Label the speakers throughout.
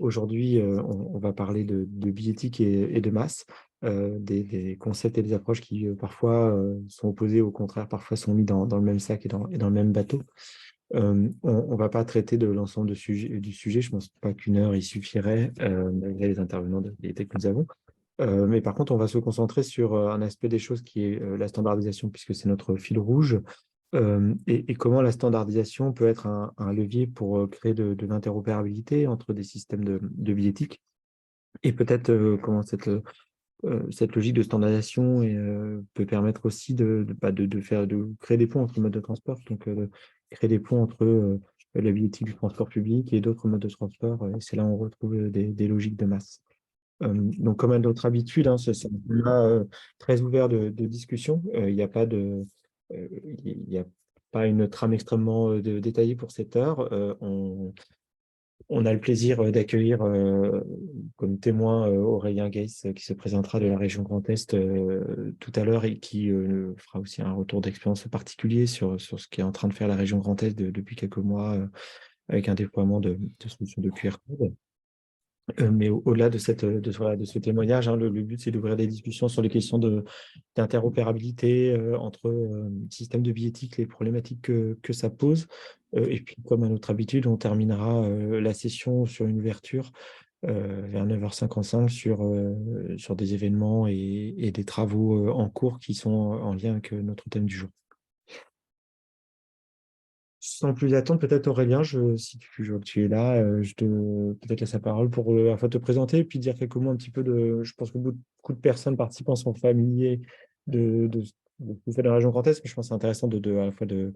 Speaker 1: Aujourd'hui, on va parler de billettique et de masse, des concepts et des approches qui, parfois, sont opposés, au contraire, parfois sont mis dans le même sac et dans le même bateau. On va pas traiter de l'ensemble du sujet. Je pense pas qu'une heure y suffirait, malgré les intervenants de qualité que nous avons. Mais par contre, on va se concentrer sur, un aspect des choses qui est, la standardisation, puisque c'est notre fil rouge. Et comment la standardisation peut être un levier pour, créer de l'interopérabilité entre des systèmes de billettique et peut-être, comment cette logique de standardisation peut permettre aussi de créer des ponts entre modes de transport, donc créer des ponts entre, la billettique du transport public et d'autres modes de transport, et c'est là où on retrouve, des logiques de masse. Donc comme à notre habitude, hein, c'est un format, très ouvert de discussion. Il n'y a pas il y a pas une trame extrêmement, détaillée pour cette heure. On a le plaisir, d'accueillir, comme témoin, Aurélien Geiss, qui se présentera de la région Grand Est, tout à l'heure et qui, fera aussi un retour d'expérience particulier sur ce qu'est en train de faire la région Grand Est depuis quelques mois, avec un déploiement de solutions de QR code. Mais au-delà voilà, de ce témoignage, hein, le but, c'est d'ouvrir des discussions sur les questions d'interopérabilité, entre, systèmes de billettique, les problématiques que ça pose. Et puis, comme à notre habitude, on terminera, la session sur une ouverture, vers 9h55 sur des événements et des travaux, en cours qui sont en lien avec, notre thème du jour. Sans plus attendre, peut-être Aurélien, si je vois que tu es là, je te peut-être laisse la parole pour, à la fois te présenter et puis dire quelques mots un petit peu je pense que beaucoup de personnes participants sont familiers de ce que vous faites dans la région Grand Est, mais je pense que c'est intéressant à la fois de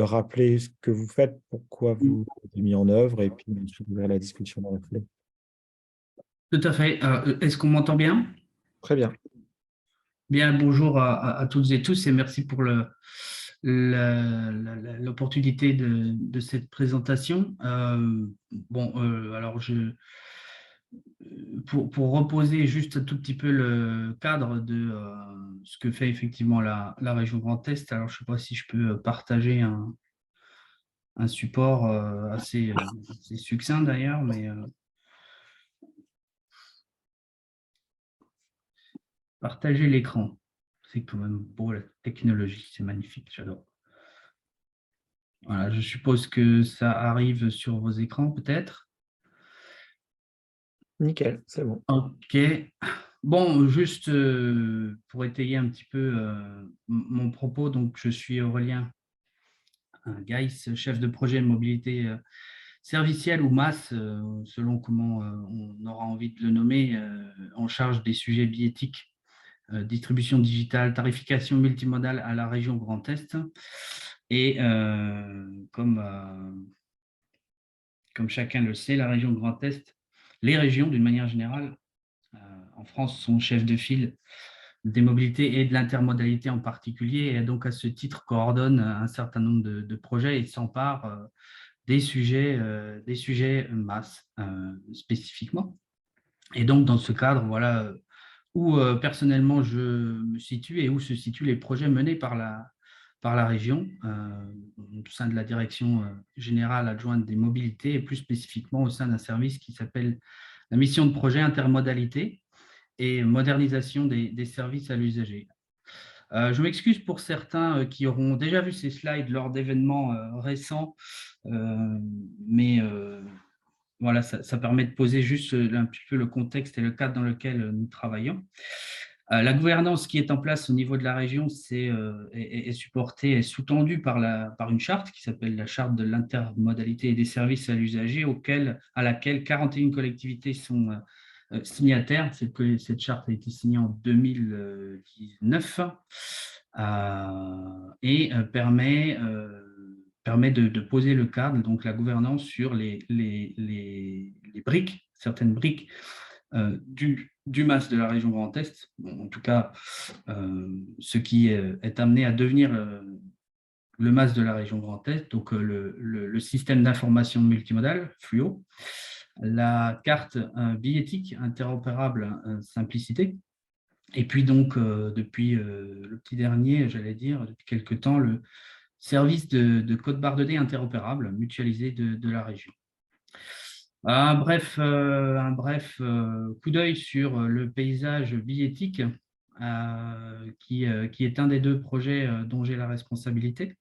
Speaker 1: rappeler ce que vous faites, pourquoi vous l'avez mis en œuvre et puis ensuite ouvrir la discussion dans la foulée.
Speaker 2: Tout à fait. Est-ce qu'on m'entend bien?
Speaker 1: Très bien.
Speaker 2: Bien, bonjour à toutes et tous et merci pour l'opportunité de cette présentation. Alors pour reposer juste un tout petit peu le cadre de ce que fait effectivement la région Grand Est, alors je ne sais pas si je peux partager un support assez succinct d'ailleurs, mais partager l'écran. C'est quand même beau, la technologie, c'est magnifique, j'adore. Voilà, je suppose que ça arrive sur vos écrans, peut-être.
Speaker 1: Nickel, c'est bon.
Speaker 2: OK. Bon, juste pour étayer un petit peu mon propos, donc je suis Aurélien Geiss, chef de projet de mobilité servicielle ou masse, selon comment on aura envie de le nommer, en charge des sujets billettiques, distribution digitale, tarification multimodale à la région Grand Est. Et comme chacun le sait, la région Grand Est, les régions d'une manière générale, en France, sont chefs de file des mobilités et de l'intermodalité en particulier, et donc à ce titre coordonnent un certain nombre de projets et s'emparent des sujets masse spécifiquement. Et donc dans ce cadre, voilà où personnellement je me situe et où se situent les projets menés par la région, au sein de la direction générale adjointe des mobilités et plus spécifiquement au sein d'un service qui s'appelle la mission de projet intermodalité et modernisation des services à l'usager. Je m'excuse pour certains qui auront déjà vu ces slides lors d'événements récents, mais voilà, ça permet de poser juste un petit peu le contexte et le cadre dans lequel nous travaillons. La gouvernance qui est en place au niveau de la région est supportée, est sous-tendue par une charte qui s'appelle la charte de l'intermodalité et des services à l'usager, à laquelle 41 collectivités sont signataires. Cette charte a été signée en 2019 et permet de poser le cadre, donc la gouvernance sur les briques, certaines briques du MAS de la région Grand Est, bon, en tout cas ce qui est amené à devenir le MAS de la région Grand Est, donc le système d'information multimodal, FLUO, la carte billettique interopérable simplicité, et puis donc depuis le petit dernier, j'allais dire, depuis quelque temps, le service de code barre de données interopérable mutualisé de la région. Un bref coup d'œil sur le paysage billettique, qui est un des deux projets dont j'ai la responsabilité.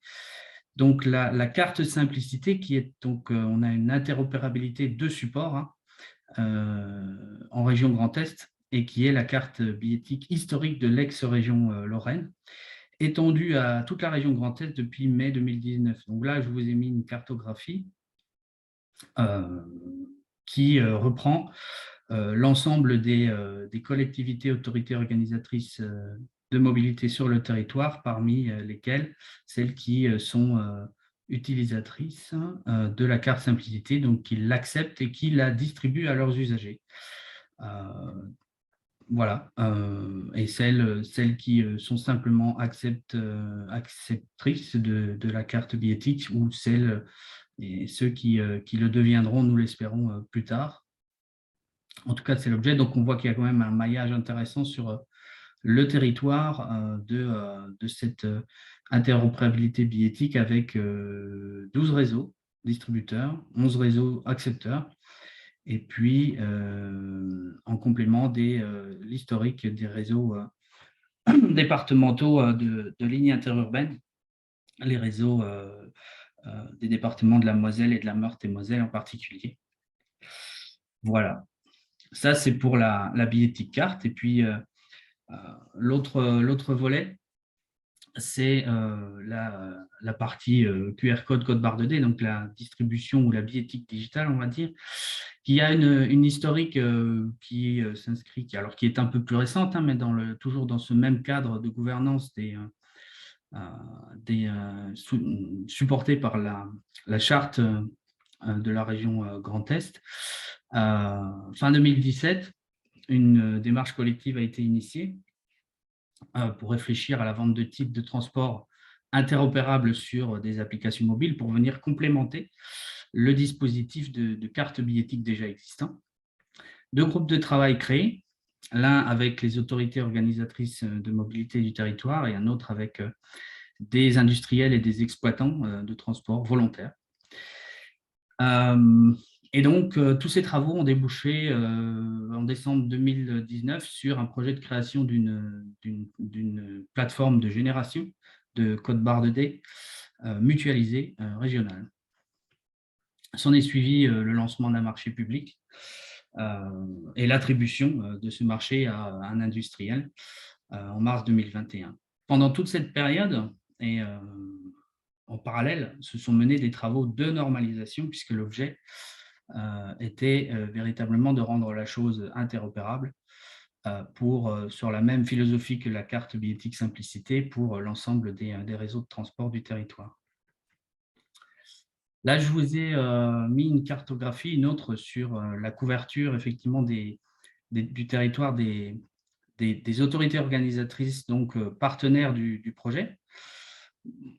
Speaker 2: Donc, la carte simplicité, qui est donc, on a une interopérabilité de support, hein, en région Grand Est, et qui est la carte billettique historique de l'ex-région Lorraine, étendue à toute la région Grand Est depuis mai 2019. Donc là, je vous ai mis une cartographie euh, qui reprend l'ensemble des collectivités, autorités organisatrices de mobilité sur le territoire, parmi lesquelles celles qui sont utilisatrices de la carte simplicité, donc qui l'acceptent et qui la distribuent à leurs usagers. Voilà. Et celles qui sont simplement acceptrices de la carte billettique, ou et ceux qui le deviendront, nous l'espérons, plus tard. En tout cas, c'est l'objet. Donc, on voit qu'il y a quand même un maillage intéressant sur le territoire de cette interopérabilité billettique, avec 12 réseaux distributeurs, 11 réseaux accepteurs, et puis en complément l'historique des réseaux départementaux de lignes interurbaines, les réseaux des départements de la Moselle et de la Meurthe-et-Moselle en particulier. Voilà. Ça, c'est pour la billettique carte. Et puis, l'autre volet, c'est la partie QR code, code barre de D, donc la distribution ou la billettique digitale, on va dire, qui a une historique qui s'inscrit, qui est un peu plus récente, hein, mais toujours dans ce même cadre de gouvernance supporté par la charte de la région Grand Est. Fin 2017, une démarche collective a été initiée pour réfléchir à la vente de titres de transport interopérables sur des applications mobiles pour venir complémenter le dispositif de carte billettique déjà existant. 2 groupes de travail créés, l'un avec les autorités organisatrices de mobilité du territoire et un autre avec des industriels et des exploitants de transport volontaires. Et donc, tous ces travaux ont débouché en décembre 2019 sur un projet de création d'une plateforme de génération de code barre de D mutualisée régionale. S'en est suivi le lancement d'un marché public et l'attribution de ce marché à un industriel en mars 2021. Pendant toute cette période, et en parallèle, se sont menés des travaux de normalisation, puisque l'objet était véritablement de rendre la chose interopérable sur la même philosophie que la carte billettique simplicité pour l'ensemble des réseaux de transport du territoire. Là, je vous ai mis une cartographie, une autre sur la couverture effectivement du territoire des autorités organisatrices, donc partenaires du projet.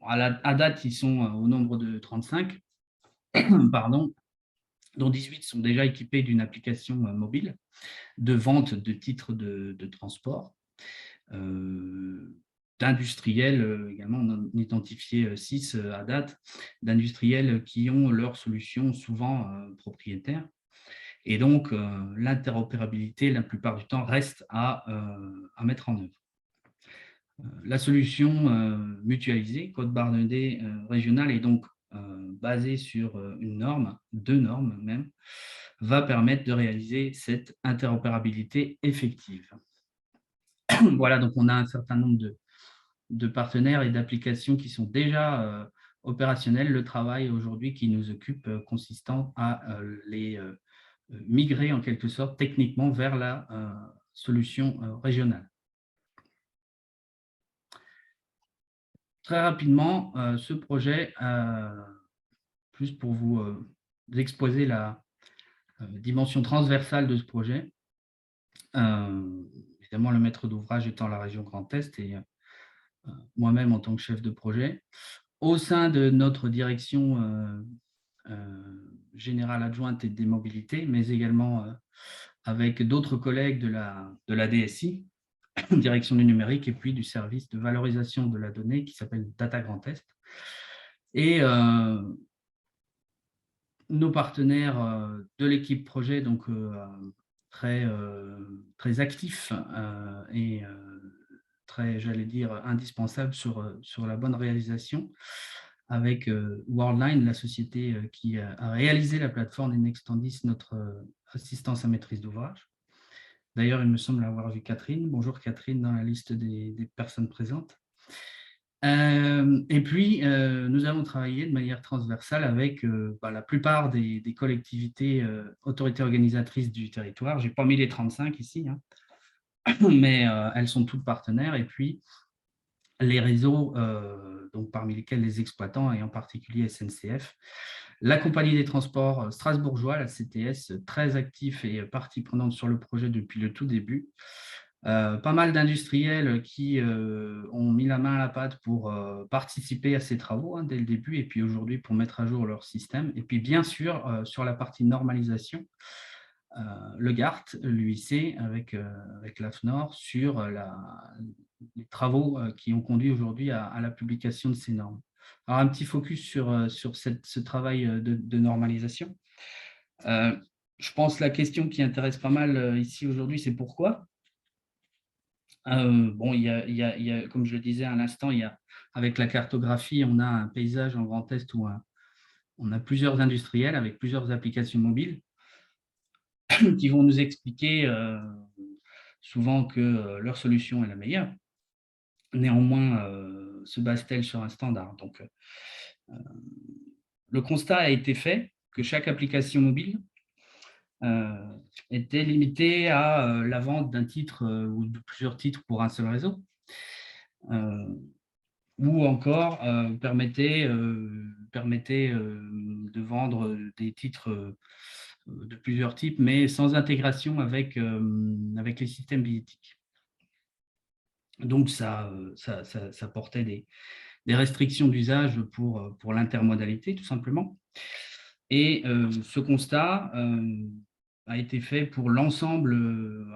Speaker 2: À date, ils sont au nombre de 35, pardon, dont 18 sont déjà équipés d'une application mobile de vente de titres de transport. D'industriels également, on a identifié 6 à date, d'industriels qui ont leurs solutions souvent propriétaires. Et donc, l'interopérabilité, la plupart du temps, reste à mettre en œuvre. La solution mutualisée, code barre de D régional, est donc basée sur une norme, 2 normes même, va permettre de réaliser cette interopérabilité effective. Voilà, donc on a un certain nombre de partenaires et d'applications qui sont déjà opérationnels. Le travail aujourd'hui qui nous occupe consistant à les migrer en quelque sorte techniquement vers la solution régionale. Très rapidement, ce projet, plus pour vous exposer la dimension transversale de ce projet, évidemment le maître d'ouvrage étant la région Grand Est et moi-même en tant que chef de projet. Au sein de notre direction générale adjointe et des mobilités, mais également avec d'autres collègues de la DSI, direction du numérique, et puis du service de valorisation de la donnée qui s'appelle Data Grand Est. Et nos partenaires de l'équipe projet, donc très, très actifs et très, j'allais dire, indispensables sur la bonne réalisation, avec Worldline, la société qui a réalisé la plateforme Nextandis, notre assistance à maîtrise d'ouvrage. D'ailleurs, il me semble avoir vu Catherine. Bonjour Catherine, dans la liste des personnes présentes. Et puis, nous avons travaillé de manière transversale avec la plupart des collectivités, autorités organisatrices du territoire. Je n'ai pas mis les 35 ici, hein, mais elles sont toutes partenaires. Et puis, les réseaux, donc parmi lesquels les exploitants, et en particulier SNCF, la compagnie des transports strasbourgeois, la CTS, très actif et partie prenante sur le projet depuis le tout début. Pas mal d'industriels qui ont mis la main à la pâte pour participer à ces travaux dès le début, et puis aujourd'hui pour mettre à jour leur système. Et puis bien sûr, sur la partie normalisation, le GART, l'UIC, avec l'AFNOR, sur les travaux qui ont conduit aujourd'hui à la publication de ces normes. Alors, un petit focus sur ce travail de normalisation. Je pense que la question qui intéresse pas mal ici aujourd'hui, c'est pourquoi. Bon, comme je le disais à l'instant, avec la cartographie, on a un paysage en Grand Est où on a plusieurs industriels avec plusieurs applications mobiles qui vont nous expliquer souvent que leur solution est la meilleure. Néanmoins, se base-t-elle sur un standard? Donc, le constat a été fait que chaque application mobile était limitée à la vente d'un titre ou de plusieurs titres pour un seul réseau, ou encore permettait de vendre des titres de plusieurs types, mais sans intégration avec les systèmes billettiques. Donc, ça portait des restrictions d'usage pour l'intermodalité, tout simplement. Et ce constat a été fait pour l'ensemble,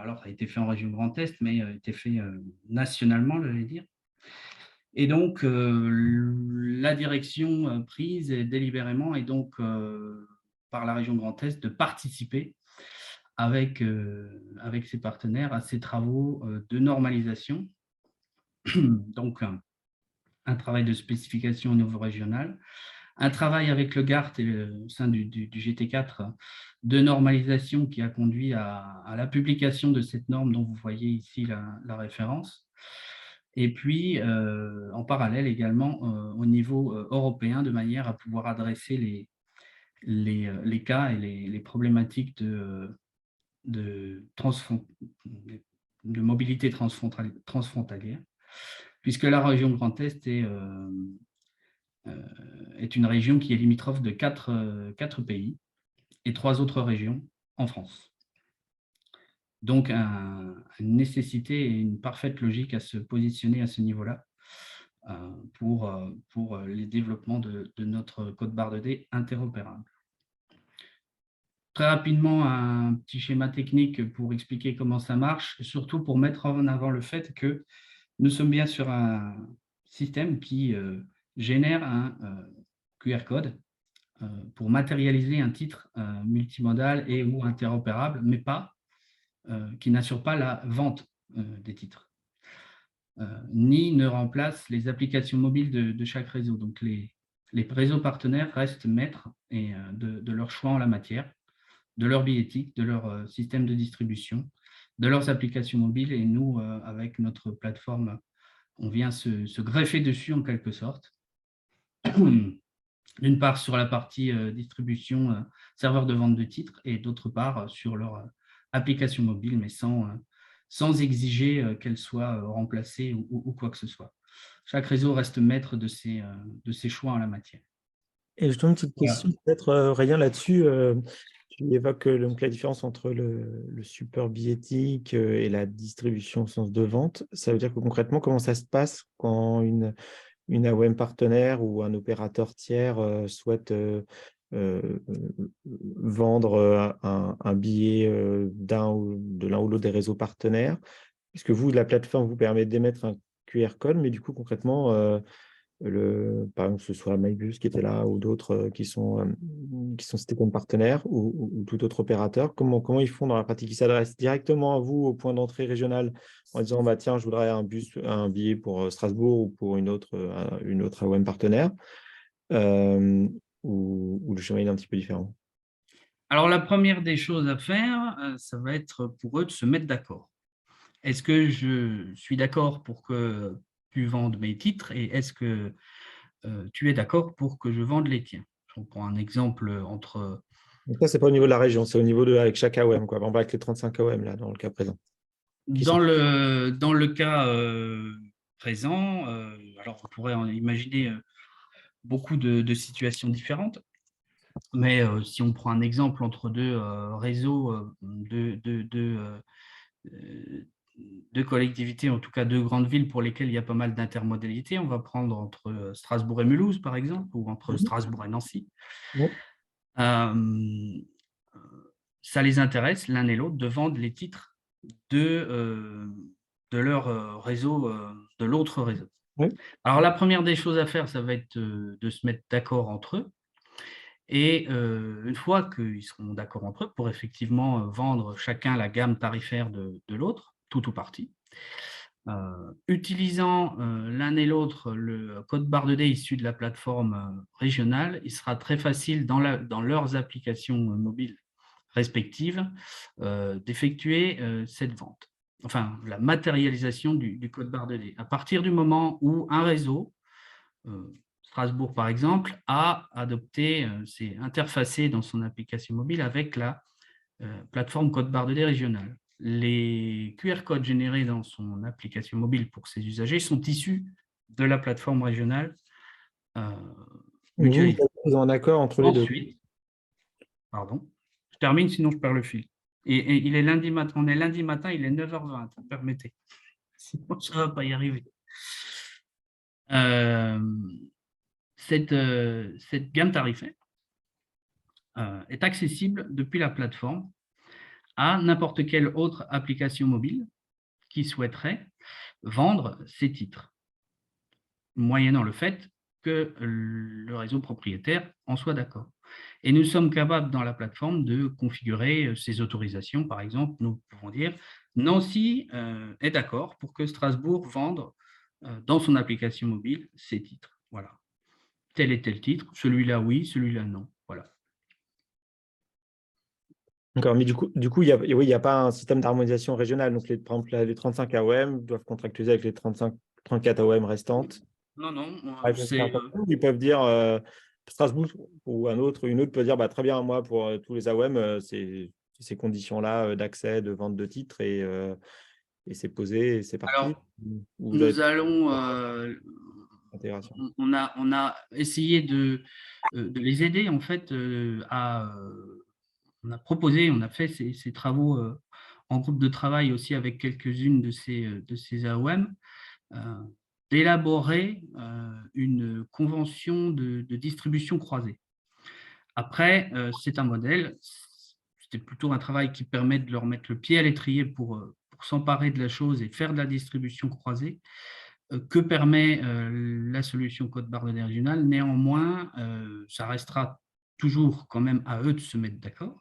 Speaker 2: alors ça a été fait en région Grand Est, mais a été fait nationalement, j'allais dire. Et donc, la direction prise délibérément est donc par la région Grand Est de participer avec ses partenaires à ces travaux de normalisation. Donc, un travail de spécification au niveau régional, un travail avec le GART et au sein du GT4 de normalisation qui a conduit à la publication de cette norme dont vous voyez ici la référence. Et puis, en parallèle également au niveau européen, de manière à pouvoir adresser les cas et les problématiques de mobilité transfrontalière, puisque la région Grand Est est une région qui est limitrophe de 4 pays et 3 autres régions en France. Donc, une nécessité et une parfaite logique à se positionner à ce niveau-là pour les développements de notre code barre de D interopérable. Très rapidement, un petit schéma technique pour expliquer comment ça marche, et surtout pour mettre en avant le fait que nous sommes bien sur un système qui génère un QR code pour matérialiser un titre multimodal et ou interopérable, mais pas qui n'assure pas la vente des titres, ni ne remplace les applications mobiles de chaque réseau. Donc, les réseaux partenaires restent maîtres de leur choix en la matière, de leur billettique, de leur système de distribution, de leurs applications mobiles. Et nous, avec notre plateforme, on vient se greffer dessus en quelque sorte. D'une part sur la partie distribution, serveur de vente de titres, et d'autre part sur leur application mobile, mais sans exiger qu'elle soit remplacée ou quoi que ce soit. Chaque réseau reste maître de ses choix en la matière.
Speaker 1: Et je donne une petite question, peut-être, Ryan, là-dessus. Tu évoques donc la différence entre le support billettique et la distribution au sens de vente. Ça veut dire que concrètement, comment ça se passe quand une AOM partenaire ou un opérateur tiers souhaite vendre un billet de l'un ou l'autre des réseaux partenaires? Est-ce que vous, la plateforme, vous permet d'émettre un QR code, mais du coup, concrètement, par exemple, que ce soit MyBus qui était là ou d'autres qui sont cités comme partenaires ou tout autre opérateur, comment ils font dans la pratique? Ils s'adressent directement à vous au point d'entrée régional en disant bah, tiens, je voudrais un billet pour Strasbourg ou pour une autre AOM partenaire, euh, ou le chemin est un petit peu différent.
Speaker 2: Alors, la première des choses à faire, ça va être pour eux de se mettre d'accord. Est-ce que je suis d'accord pour que tu vendes mes titres et est-ce que tu es d'accord pour que je vende les tiens? Je prends un exemple entre…
Speaker 1: Donc ça, c'est pas au niveau de la région, c'est au niveau avec chaque AOM, quoi. On va avec les 35 AOM, là, dans le cas présent. Qui sont...
Speaker 2: Dans le cas présent, alors on pourrait en imaginer beaucoup de situations différentes, mais si on prend un exemple entre deux réseaux euh, de collectivités, en tout cas deux grandes villes pour lesquelles il y a pas mal d'intermodalité, on va prendre entre Strasbourg et Mulhouse, par exemple, ou entre
Speaker 1: Mhm.
Speaker 2: Strasbourg et Nancy.
Speaker 1: Ouais.
Speaker 2: Euh, Ça les intéresse l'un et l'autre de vendre les titres de leur réseau, de l'autre réseau.
Speaker 1: Ouais.
Speaker 2: Alors, la première des choses à faire, ça va être de se mettre d'accord entre eux. Et une fois qu'ils seront d'accord entre eux pour effectivement vendre chacun la gamme tarifaire de l'autre, tout ou partie, utilisant l'un et l'autre le code barre de D issu de la plateforme régionale, il sera très facile dans leurs applications mobiles respectives d'effectuer cette vente, enfin la matérialisation du code barre de D. À partir du moment où un réseau, Strasbourg par exemple, a adopté, s'est interfacé dans son application mobile avec la plateforme code barre de D régionale. Les QR codes générés dans son application mobile pour ses usagers sont issus de la plateforme régionale
Speaker 1: Vous
Speaker 2: mutualisée.
Speaker 1: êtes en accord entre les deux.
Speaker 2: Ensuite, pardon, je termine, sinon je perds le fil. Et il est lundi matin, on est lundi matin, il est 9h20, permettez. Sinon, ça ne va pas y arriver. Euh, cette gamme tarifaire est accessible depuis la plateforme à n'importe quelle autre application mobile qui souhaiterait vendre ces titres, moyennant le fait que le réseau propriétaire en soit d'accord. Et nous sommes capables dans la plateforme de configurer ces autorisations. Par exemple, nous pouvons dire Nancy est d'accord pour que Strasbourg vende dans son application mobile ces titres. Voilà. Tel et tel titre, celui-là oui, celui-là non. Voilà.
Speaker 1: D'accord, mais du coup, oui, il y a pas un système d'harmonisation régionale. Donc, par exemple, les 35 AOM doivent contractualiser avec les 34 AOM restantes.
Speaker 2: Non, non,
Speaker 1: Avec une
Speaker 2: c'est…
Speaker 1: certaine ils peuvent dire Strasbourg ou une autre peut dire bah, très bien, moi, pour tous les AOM, c'est ces conditions-là d'accès, de vente de titres et c'est posé et c'est parti.
Speaker 2: Alors,
Speaker 1: Ou vous avez
Speaker 2: nous allons…
Speaker 1: intégration.
Speaker 2: on a essayé de les aider en fait on a proposé, on a fait ces travaux en groupe de travail aussi avec quelques-unes de ces AOM, euh, d'élaborer une convention de distribution croisée. Après, c'est un modèle, c'était plutôt un travail qui permet de leur mettre le pied à l'étrier pour s'emparer de la chose et faire de la distribution croisée que permet la solution code barre de données régionale. Néanmoins, ça restera toujours quand même à eux de se mettre d'accord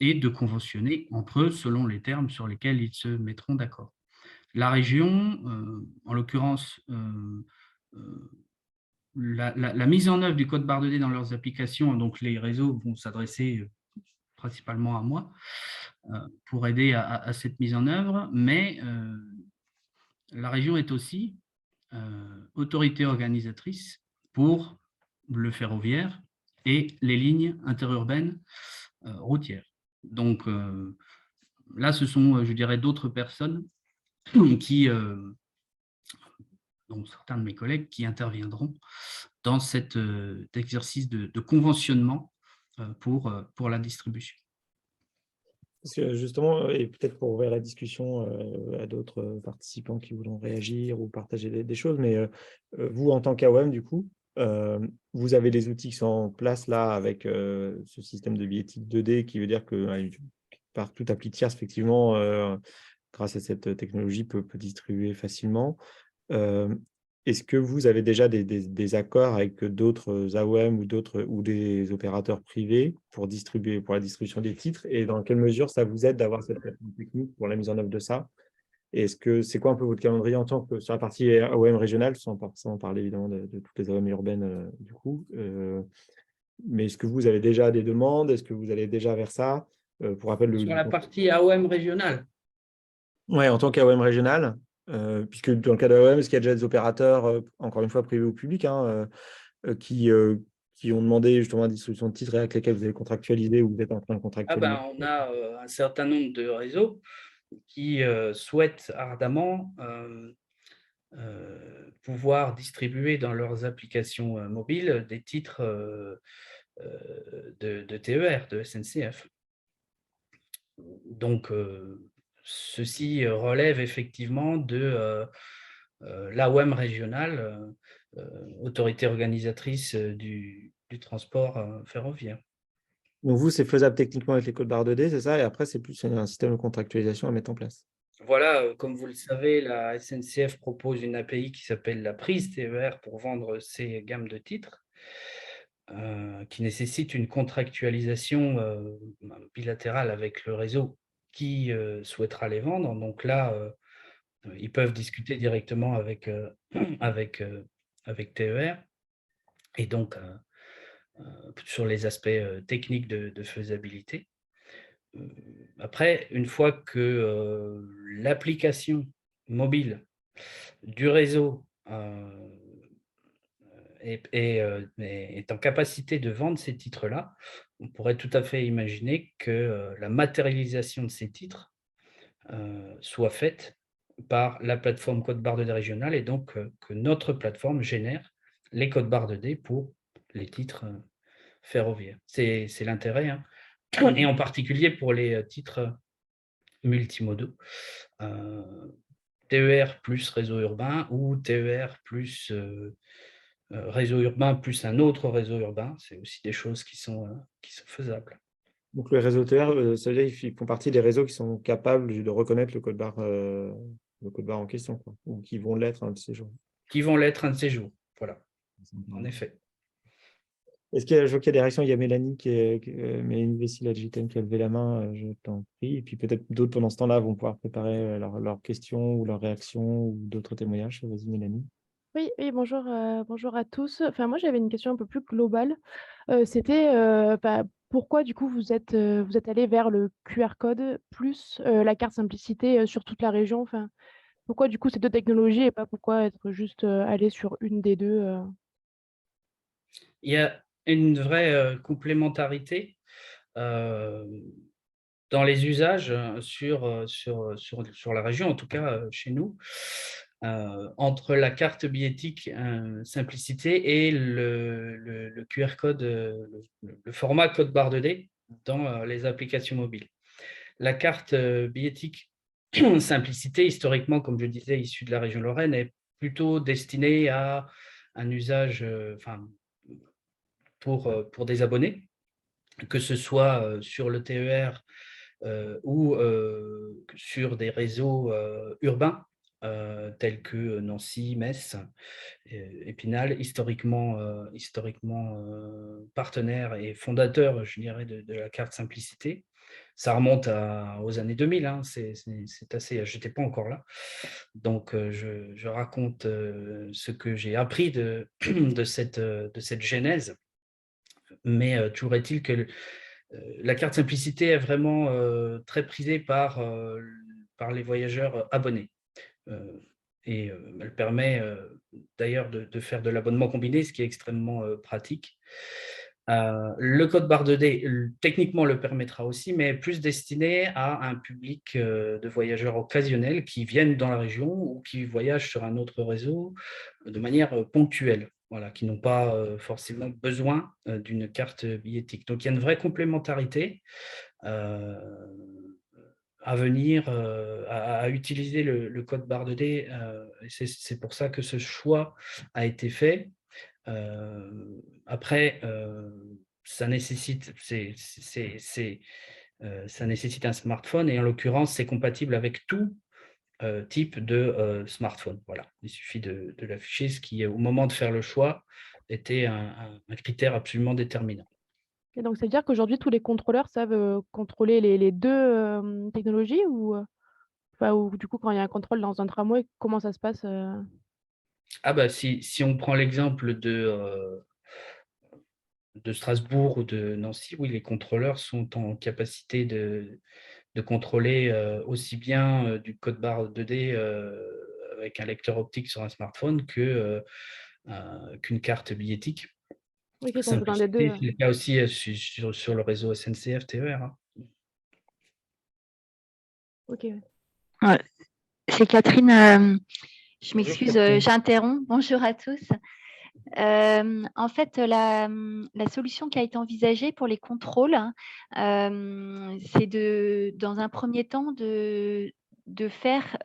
Speaker 2: et de conventionner entre eux selon les termes sur lesquels ils se mettront d'accord. La région, en l'occurrence, la mise en œuvre du code barre de données dans leurs applications, donc les réseaux vont s'adresser principalement à moi pour aider à cette mise en œuvre, mais la région est aussi autorité organisatrice pour le ferroviaire et les lignes interurbaines routières. Donc là, ce sont, je dirais, d'autres personnes qui, donc certains de mes collègues, qui interviendront dans cet exercice de conventionnement pour la distribution.
Speaker 1: Parce que justement, et peut-être pour ouvrir la discussion à d'autres participants qui voudront réagir ou partager des choses, mais vous, en tant qu'AOM, du coup, vous avez les outils qui sont en place là avec ce système de billettique 2D qui veut dire que par toute appli tierce, effectivement, grâce à cette technologie, peut distribuer facilement. est-ce que vous avez déjà des accords avec d'autres AOM ou des opérateurs privés pour la distribution des titres? Et dans quelle mesure ça vous aide d'avoir cette plateforme technique pour la mise en œuvre de ça? Et c'est quoi un peu votre calendrier en tant que sur la partie AOM régionale, sans parler évidemment de toutes les AOM urbaines du coup, mais est-ce que vous avez déjà des demandes? Est-ce que vous allez déjà vers ça? Pour rappel,
Speaker 2: Sur la partie AOM régionale.
Speaker 1: ouais, en tant qu'AOM régional, puisque dans le cas d'AOM, est-ce qu'il y a déjà des opérateurs, encore une fois privés ou publics, hein, qui ont demandé justement la distribution de titres et avec lesquels vous avez contractualisé ou vous êtes en train de
Speaker 2: Ah
Speaker 1: contractualiser?
Speaker 2: ben, on a un certain nombre de réseaux qui souhaitent ardemment pouvoir distribuer dans leurs applications mobiles des titres de TER, de SNCF. Donc, ceci relève effectivement de l'AOM régionale, autorité organisatrice du transport ferroviaire.
Speaker 1: Donc vous, c'est faisable techniquement avec les codes barres 2D, c'est ça? Et après, c'est plus un système de contractualisation à mettre en place.
Speaker 2: Voilà, comme vous le savez, la SNCF propose une API qui s'appelle la prise TER pour vendre ses gammes de titres, qui nécessite une contractualisation bilatérale avec le réseau qui souhaitera les vendre. Donc là, ils peuvent discuter directement avec, avec TER et donc sur les aspects techniques de faisabilité. Après, une fois que l'application mobile du réseau est en capacité de vendre ces titres-là, on pourrait tout à fait imaginer que la matérialisation de ces titres soit faite par la plateforme code barre 2D régionale et donc que notre plateforme génère les codes barres 2D pour les titres ferroviaires. C'est l'intérêt, hein. Et en particulier pour les titres multimodaux, TER plus réseau urbain ou TER plus réseau urbain plus un autre réseau urbain. C'est aussi des choses qui sont faisables.
Speaker 1: Donc le réseau TER, ça veut dire qu'ils font partie des réseaux qui sont capables de reconnaître le code barre en question, quoi, ou qui vont l'être un de ces jours.
Speaker 2: Qui vont l'être un de ces jours. Voilà, en effet.
Speaker 1: Est-ce je vois qu'il y a des réactions, il y a Mélanie Mélanie Vessil, la GTM, qui a levé la main, je t'en prie. Et puis peut-être d'autres pendant ce temps-là vont pouvoir préparer leurs questions ou leurs réactions ou d'autres témoignages. Vas-y, Mélanie.
Speaker 3: Oui, oui, bonjour, bonjour à tous. Enfin, moi, j'avais une question un peu plus globale. C'était pourquoi, du coup, vous êtes allé vers le QR code plus la carte simplicité sur toute la région? Enfin, pourquoi, du coup, ces deux technologies et pas pourquoi être juste allé sur une des deux?
Speaker 2: Il y a une vraie complémentarité dans les usages sur la région, en tout cas chez nous, entre la carte billettique simplicité et le QR code, le format code barre 2D dans les applications mobiles. La carte billettique simplicité, historiquement, comme je disais, issue de la région Lorraine, est plutôt destinée à un usage pour des abonnés, que ce soit sur le TER ou sur des réseaux urbains tels que Nancy, Metz, Épinal, historiquement partenaire et fondateur, je dirais, de la carte simplicité. Ça remonte aux années 2000, hein, c'est assez, je n'étais pas encore là. Donc, je raconte ce que j'ai appris de cette genèse. Mais toujours est-il que la carte simplicité est vraiment très prisée par les voyageurs abonnés. Et elle permet d'ailleurs de faire de l'abonnement combiné, ce qui est extrêmement pratique. Le code barre 2D, techniquement, le permettra aussi, mais plus destiné à un public de voyageurs occasionnels qui viennent dans la région ou qui voyagent sur un autre réseau de manière ponctuelle. Voilà, qui n'ont pas forcément besoin d'une carte billettique. Donc, il y a une vraie complémentarité à venir, à utiliser le code barre 2D. C'est pour ça que ce choix a été fait. Après, ça nécessite, ça nécessite un smartphone et en l'occurrence, c'est compatible avec tous type de smartphone. Voilà, il suffit de l'afficher, ce qui, au moment de faire le choix, était un critère absolument déterminant.
Speaker 3: Et donc, ça veut dire qu'aujourd'hui, tous les contrôleurs savent contrôler les deux technologies ou du coup, quand il y a un contrôle dans un tramway, comment ça se passe
Speaker 2: Ah bah si on prend l'exemple de Strasbourg ou de Nancy, oui, les contrôleurs sont en capacité de contrôler aussi bien du code barre 2D avec un lecteur optique sur un smartphone qu'une carte billettique.
Speaker 3: Ok, donc dans les deux.
Speaker 2: Simplicité, c'est le cas aussi sur le réseau SNCF TER. Hein.
Speaker 3: Ok.
Speaker 4: Ouais. C'est Catherine. Je
Speaker 2: Bonjour,
Speaker 4: m'excuse,
Speaker 2: Catherine.
Speaker 4: j'interromps. Bonjour à tous. En fait, la solution qui a été envisagée pour les contrôles, c'est dans un premier temps, de faire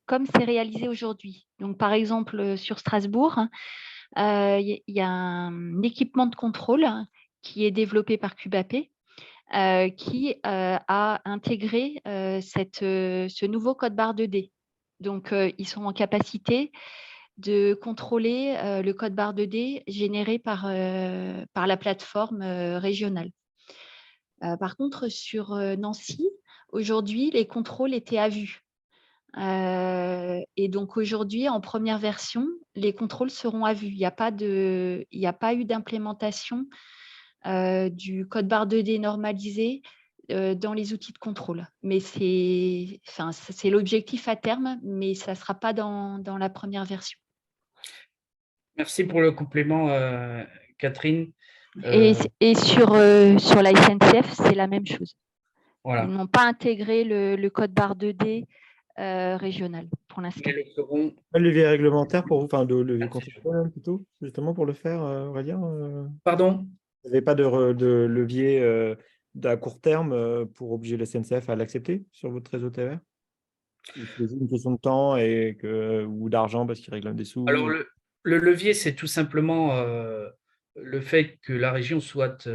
Speaker 4: comme c'est réalisé aujourd'hui. Donc, par exemple, sur Strasbourg, il y a un équipement de contrôle qui est développé par Cubap, qui a intégré ce nouveau code barre 2D. Donc, ils sont en capacité de contrôler le code barre 2D généré par la plateforme régionale. Par contre, sur Nancy, aujourd'hui, les contrôles étaient à vue. Et donc aujourd'hui, en première version, les contrôles seront à vue. Il n'y a pas eu d'implémentation du code barre 2D normalisé dans les outils de contrôle. Mais c'est l'objectif à terme, mais ça ne sera pas dans la première version.
Speaker 2: Merci pour le complément, Catherine.
Speaker 4: Et sur la SNCF, c'est la même chose.
Speaker 2: Voilà.
Speaker 4: Ils n'ont pas intégré le code barre 2D régional pour l'instant.
Speaker 2: Mais le feront.
Speaker 1: Le levier réglementaire pour vous, enfin de levier contractuel plutôt, justement pour le faire, Aurélien
Speaker 2: Pardon?
Speaker 1: Vous n'avez pas de levier à court terme pour obliger la SNCF à l'accepter sur votre réseau TER? Ou c'est une question de temps ou d'argent parce qu'ils réclament des sous?
Speaker 2: Alors, le levier, c'est tout simplement le fait que la région soit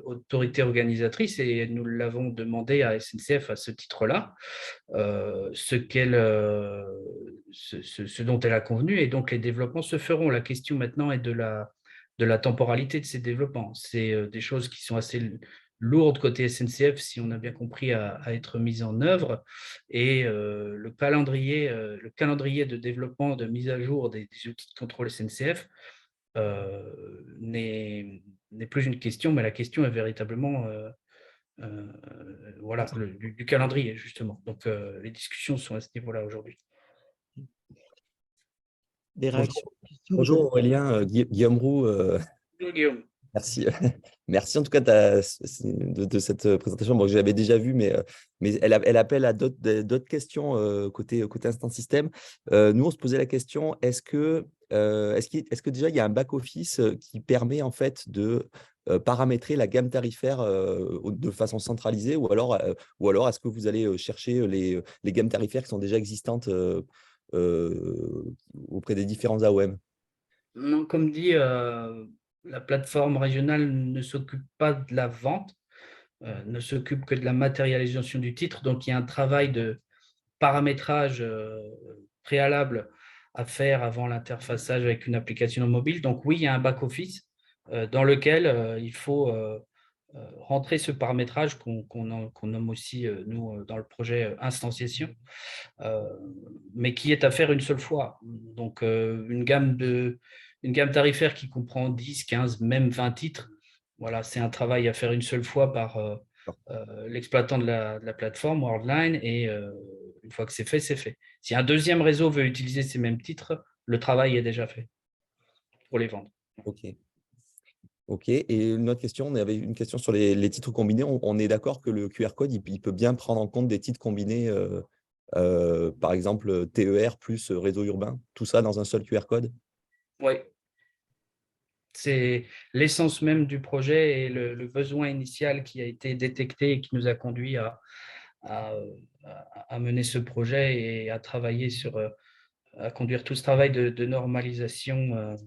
Speaker 2: autorité organisatrice, et nous l'avons demandé à SNCF à ce titre-là, ce dont elle a convenu, et donc les développements se feront. La question maintenant est de la temporalité de ces développements. C'est des choses qui sont assez lourdes côté SNCF, si on a bien compris, à être mises en œuvre, et le calendrier de développement, de mise à jour des outils de contrôle SNCF n'est plus une question, mais la question est véritablement voilà, du calendrier, justement. Donc, les discussions sont à ce niveau-là aujourd'hui.
Speaker 1: Des réactions?
Speaker 5: Bonjour Aurélien, Guillaume Roux.
Speaker 2: Bonjour, Guillaume.
Speaker 5: Merci. Merci en tout cas de cette présentation. Bon, je l'avais déjà vue, mais elle appelle à d'autres questions côté Instant System. Nous, on se posait la question, est-ce que déjà il y a un back-office qui permet en fait de paramétrer la gamme tarifaire de façon centralisée, ou alors est-ce que vous allez chercher les gammes tarifaires qui sont déjà existantes auprès des différents AOM?
Speaker 2: Non, comme dit, la plateforme régionale ne s'occupe pas de la vente, ne s'occupe que de la matérialisation du titre. Donc, il y a un travail de paramétrage préalable à faire avant l'interfaçage avec une application mobile. Donc, oui, il y a un back-office dans lequel il faut rentrer ce paramétrage qu'on nomme aussi, nous, dans le projet instanciation, mais qui est à faire une seule fois. Donc, une gamme tarifaire qui comprend 10, 15, même 20 titres, voilà, c'est un travail à faire une seule fois par l'exploitant de la plateforme Worldline, et une fois que c'est fait, c'est fait. Si un deuxième réseau veut utiliser ces mêmes titres, le travail est déjà fait pour les vendre.
Speaker 5: Ok. Et une autre question, on avait une question sur les titres combinés. On est d'accord que le QR code, il peut bien prendre en compte des titres combinés, par exemple TER plus réseau urbain, tout ça dans un seul QR code?
Speaker 2: Oui. C'est l'essence même du projet et le besoin initial qui a été détecté et qui nous a conduit à mener ce projet et à travailler à conduire tout ce travail de normalisation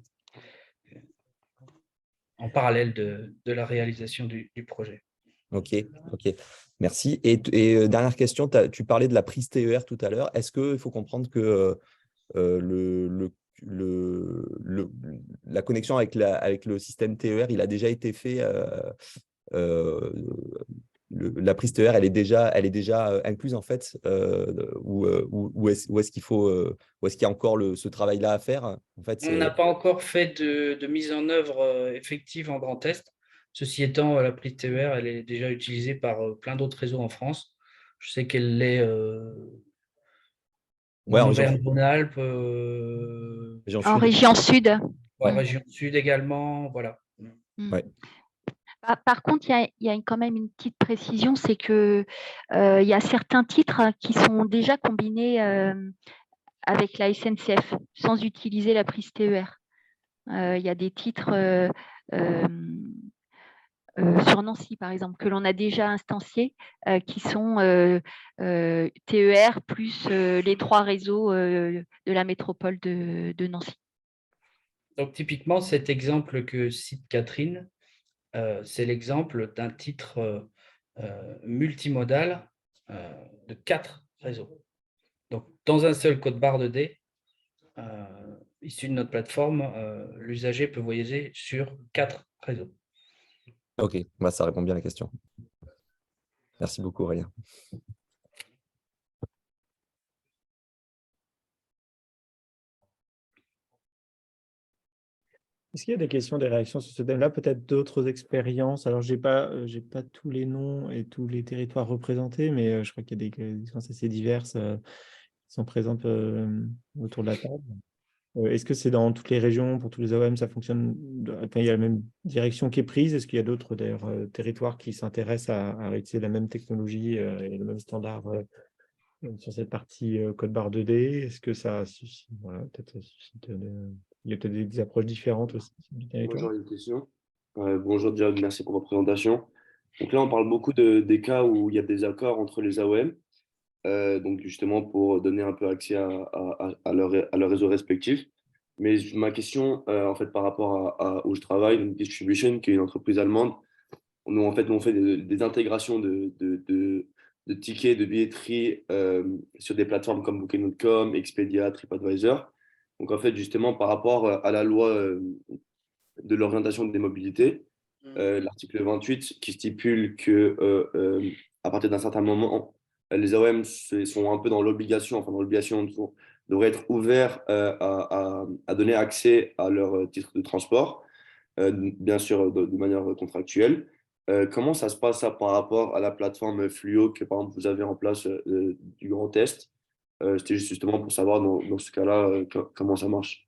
Speaker 2: en parallèle de la réalisation du projet.
Speaker 5: Ok. Merci. Et dernière question, tu parlais de la prise TER tout à l'heure. Est-ce qu'il faut comprendre que la connexion avec le système TER, il a déjà été fait euh, la prise TER, elle est déjà incluse en fait, où est-ce qu'il y a encore ce travail-là à faire? En fait,
Speaker 2: On n'a pas encore fait de mise en œuvre effective en Grand Est. Ceci étant, la prise TER, elle est déjà utilisée par plein d'autres réseaux en France. Je sais qu'elle l'est
Speaker 5: ouais,
Speaker 2: en
Speaker 5: en
Speaker 2: Auvergne-Rhône-Alpes,
Speaker 5: région
Speaker 4: En
Speaker 5: sud.
Speaker 4: région sud.
Speaker 2: en
Speaker 4: Mm.
Speaker 2: région sud également. Voilà.
Speaker 4: Mm.
Speaker 5: Ouais.
Speaker 4: Par contre, il y a quand même une petite précision, c'est que il y a certains titres qui sont déjà combinés avec la SNCF sans utiliser la prise TER. Il y a des titres sur Nancy, par exemple, que l'on a déjà instanciés, qui sont TER plus les 3 réseaux de la métropole de Nancy.
Speaker 2: Donc, typiquement, cet exemple que cite Catherine, c'est l'exemple d'un titre multimodal de 4 réseaux. Donc, dans un seul code-barre de D, issu de notre plateforme, l'usager peut voyager sur 4 réseaux.
Speaker 5: Ok, bah, ça répond bien à la question. Merci beaucoup, Aurélien.
Speaker 1: Est-ce qu'il y a des questions, des réactions sur ce thème-là? Peut-être d'autres expériences. Alors, j'ai pas tous les noms et tous les territoires représentés, mais je crois qu'il y a des expériences assez diverses qui sont présentes autour de la table. Est-ce que c'est dans toutes les régions, pour tous les AOM, ça fonctionne? Enfin, il y a la même direction qui est prise. Est-ce qu'il y a d'autres d'ailleurs territoires qui s'intéressent à réutiliser la même technologie et le même standard sur cette partie code-barre 2D? Est-ce que ça suscite, voilà, peut-être il y a peut-être des approches différentes aussi du
Speaker 6: Moi,
Speaker 1: territoire?
Speaker 6: j'aurais une question. Bonjour, Diog, merci pour votre présentation. Donc là, on parle beaucoup des cas où il y a des accords entre les AOM, donc justement pour donner un peu accès à leur réseau respectif. Mais ma question, en fait, par rapport où je travaille, donc Distribution, qui est une entreprise allemande, nous, en fait, on fait des intégrations de tickets, de billetterie sur des plateformes comme Booking.com, Expedia, TripAdvisor. Donc, en fait, justement, par rapport à la loi de l'orientation des mobilités, l'article 28 qui stipule que à partir d'un certain moment, les AOM sont un peu dans l'obligation, devraient être ouverts à donner accès à leur titre de transport, bien sûr de manière contractuelle. Comment ça se passe ça par rapport à la plateforme Fluo que par exemple vous avez en place du Grand Est? C'était justement pour savoir dans ce cas-là comment ça marche.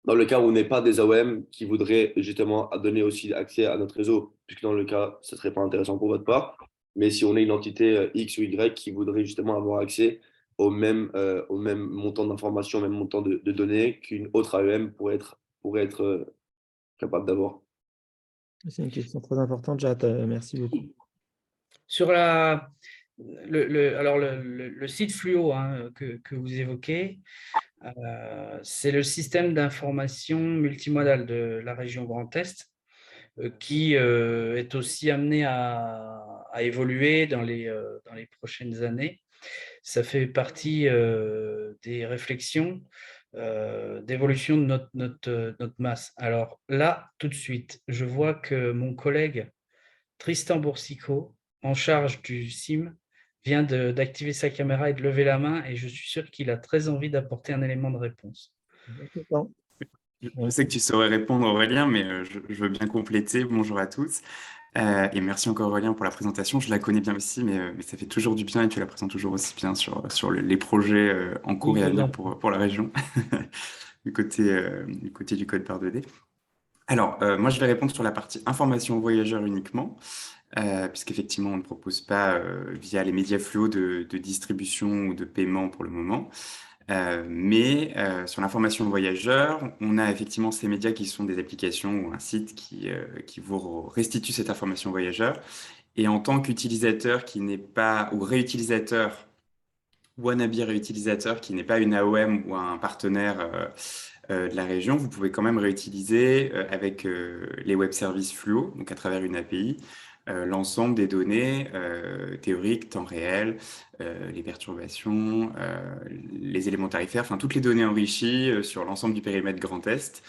Speaker 6: Dans le cas où on n'est pas des AOM qui voudraient justement donner aussi accès à notre réseau, puisque dans le cas, ce ne serait pas intéressant pour votre part, mais si on est une entité X ou Y qui voudrait justement avoir accès au même montant d'informations, au même montant de données qu'une autre AOM pourrait être capable d'avoir.
Speaker 1: C'est une question très importante, Jade. Merci beaucoup.
Speaker 2: Sur le site Fluo que vous évoquez, c'est le système d'information multimodal de la région Grand Est qui est aussi amené à évoluer dans les prochaines années. Ça fait partie des réflexions d'évolution de notre masse. Alors là, tout de suite, je vois que mon collègue Tristan Boursicot, en charge du SIM, vient d'activer sa caméra et de lever la main, et je suis sûr qu'il a très envie d'apporter un élément de réponse.
Speaker 7: Je sais que tu saurais répondre, Aurélien, mais je veux bien compléter. Bonjour à tous. Et merci encore, Aurélien, pour la présentation. Je la connais bien aussi, mais ça fait toujours du bien et tu la présentes toujours aussi bien sur les projets en cours et à venir pour la région, du côté du code par 2D. Alors, moi, je vais répondre sur la partie information aux voyageurs uniquement, puisqu'effectivement, on ne propose pas via les médias fluo de distribution ou de paiement pour le moment. Mais sur l'information aux voyageurs, on a effectivement ces médias qui sont des applications ou un site qui vous restitue cette information aux voyageurs. Et en tant qu'utilisateur qui n'est pas, ou réutilisateur, wannabe réutilisateur qui n'est pas une AOM ou un partenaire de la région, vous pouvez quand même réutiliser avec les web services Fluo, donc à travers une API, l'ensemble des données théoriques, temps réel, les perturbations, les éléments tarifaires, enfin toutes les données enrichies sur l'ensemble du périmètre Grand Est,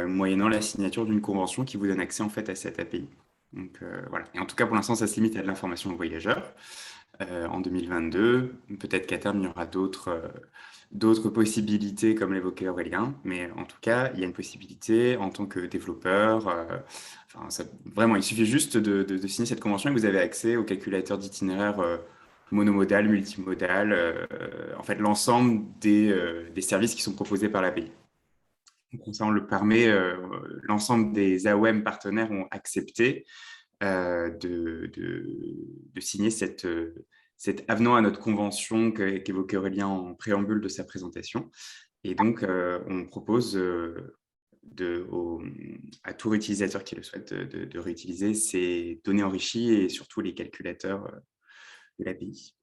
Speaker 7: moyennant la signature d'une convention qui vous donne accès en fait à cette API. Donc voilà. Et en tout cas, pour l'instant, ça se limite à de l'information aux voyageurs. En 2022, peut-être qu'à terme, il y aura d'autres possibilités, comme l'évoquait Aurélien, mais en tout cas, il y a une possibilité en tant que développeur. Vraiment, il suffit juste de signer cette convention et vous avez accès au calculateur d'itinéraire monomodal, multimodal, en fait, l'ensemble des services qui sont proposés par l'API. Donc, ça, on le permet, l'ensemble des AOM partenaires ont accepté de signer cet avenant à notre convention qu'évoquait Aurélien en préambule de sa présentation. Et donc, on propose à tout utilisateur qui le souhaite de réutiliser ces données enrichies et surtout les calculateurs de l'API.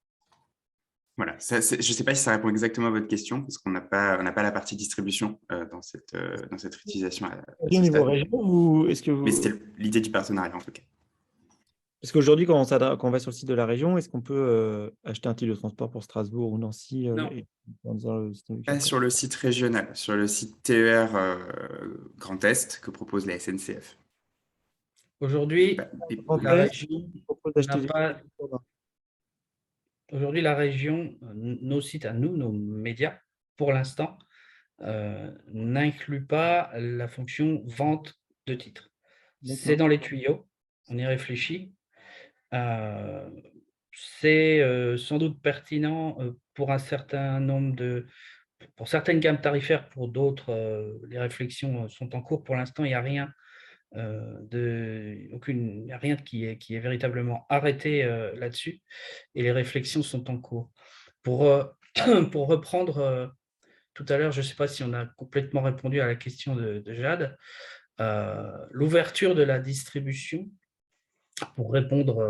Speaker 7: Voilà, je ne sais pas si ça répond exactement à votre question, parce qu'on n'a pas la partie distribution dans cette utilisation.
Speaker 1: Au niveau région,
Speaker 7: Mais c'était l'idée du partenariat en tout cas.
Speaker 1: Parce qu'aujourd'hui, quand on va sur le site de la région, est-ce qu'on peut acheter un titre de transport pour Strasbourg ou Nancy
Speaker 7: Pas sur le site régional, sur le site TER Grand Est que propose la SNCF.
Speaker 2: Aujourd'hui, la région, nos sites à nous, nos médias, pour l'instant, n'incluent pas la fonction vente de titres. C'est dans les tuyaux, on y réfléchit. C'est sans doute pertinent pour un certain nombre pour certaines gammes tarifaires, pour d'autres, les réflexions sont en cours. Pour l'instant, il n'y a rien qui est véritablement arrêté là-dessus, et les réflexions sont en cours. Pour reprendre tout à l'heure, je ne sais pas si on a complètement répondu à la question de Jade, l'ouverture de la distribution, pour répondre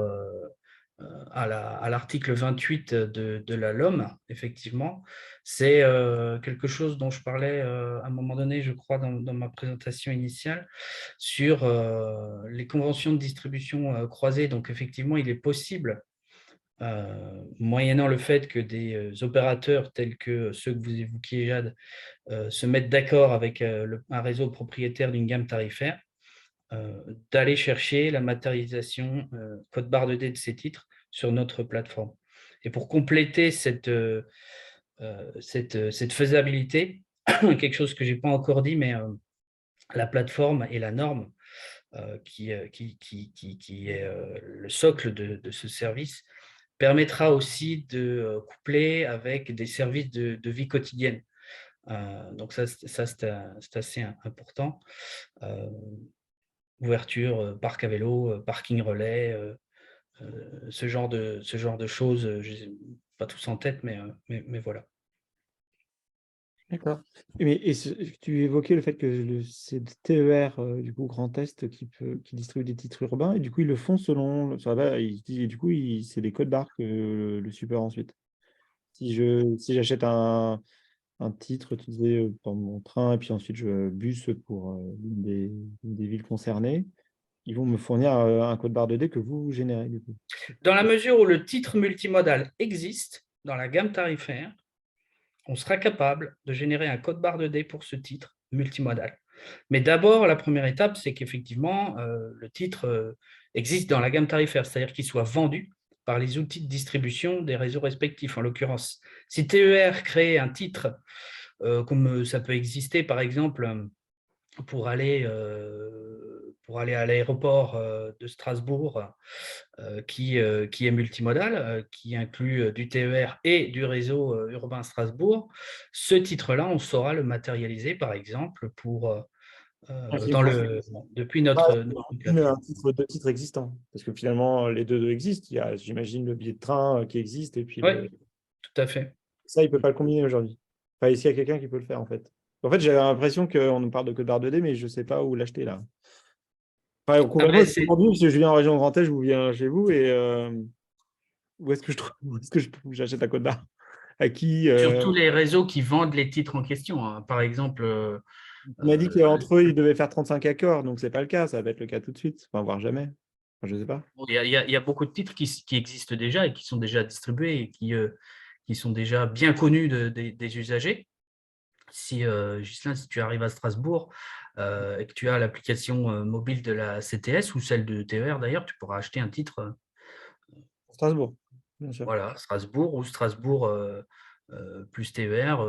Speaker 2: à l'article 28 de la LOM, effectivement, c'est quelque chose dont je parlais à un moment donné, je crois, dans ma présentation initiale, sur les conventions de distribution croisées. Donc, effectivement, il est possible, moyennant le fait que des opérateurs tels que ceux que vous évoquiez, Jade, se mettent d'accord avec un réseau propriétaire d'une gamme tarifaire, d'aller chercher la matérialisation code barre de D de ces titres sur notre plateforme. Et pour compléter cette faisabilité, quelque chose que je n'ai pas encore dit, mais la plateforme et la norme qui est le socle de ce service permettra aussi de coupler avec des services de vie quotidienne. Donc ça c'est assez important. Ouverture, parc à vélo, parking relais, ce genre de choses, je n'ai pas tous en tête, mais voilà.
Speaker 1: D'accord. Et tu évoquais le fait que c'est le TER du coup Grand Est qui distribue des titres urbains, et du coup ils le font selon du coup c'est des codes barres que le super ensuite. Si j'achète un titre, tu disais, dans mon train, et puis ensuite je bus pour une des villes concernées, ils vont me fournir un code barre 2D que vous générez du coup.
Speaker 2: Dans la mesure où le titre multimodal existe dans la gamme tarifaire, on sera capable de générer un code barre 2D pour ce titre multimodal. Mais d'abord, la première étape, c'est qu'effectivement, le titre existe dans la gamme tarifaire, c'est-à-dire qu'il soit vendu par les outils de distribution des réseaux respectifs. En l'occurrence, si TER crée un titre, comme ça peut exister, par exemple, pour aller à l'aéroport de Strasbourg, qui est multimodal, qui inclut du TER et du réseau urbain Strasbourg, ce titre-là, on saura le matérialiser, par exemple, depuis notre
Speaker 1: deux titres existants, parce que finalement, les deux existent. Il y a, j'imagine, le billet de train qui existe, et puis
Speaker 2: oui, tout à fait.
Speaker 1: Ça, il ne peut pas le combiner aujourd'hui. Enfin, est-ce qu'il y a quelqu'un qui peut le faire, en fait? En fait, j'ai l'impression qu'on nous parle de code barre 2D, mais je ne sais pas où l'acheter, là. Enfin, complètement, parce que je viens en région Grand Est, je vous viens chez vous, et où est-ce que j'achète un code barre? À qui
Speaker 2: Sur tous les réseaux qui vendent les titres en question, hein. Par exemple...
Speaker 1: on m'a dit qu'entre eux, ils devaient faire 35 accords, donc ce n'est pas le cas, ça va être le cas tout de suite, enfin, voire jamais. Enfin, je ne sais pas.
Speaker 2: Bon, il y a beaucoup de titres qui existent déjà et qui sont déjà distribués et qui sont déjà bien connus des usagers. Si, Ghislain, si tu arrives à Strasbourg et que tu as l'application mobile de la CTS ou celle de TER d'ailleurs, tu pourras acheter un titre
Speaker 1: Strasbourg, bien sûr.
Speaker 2: voilà, Strasbourg ou Strasbourg plus TER.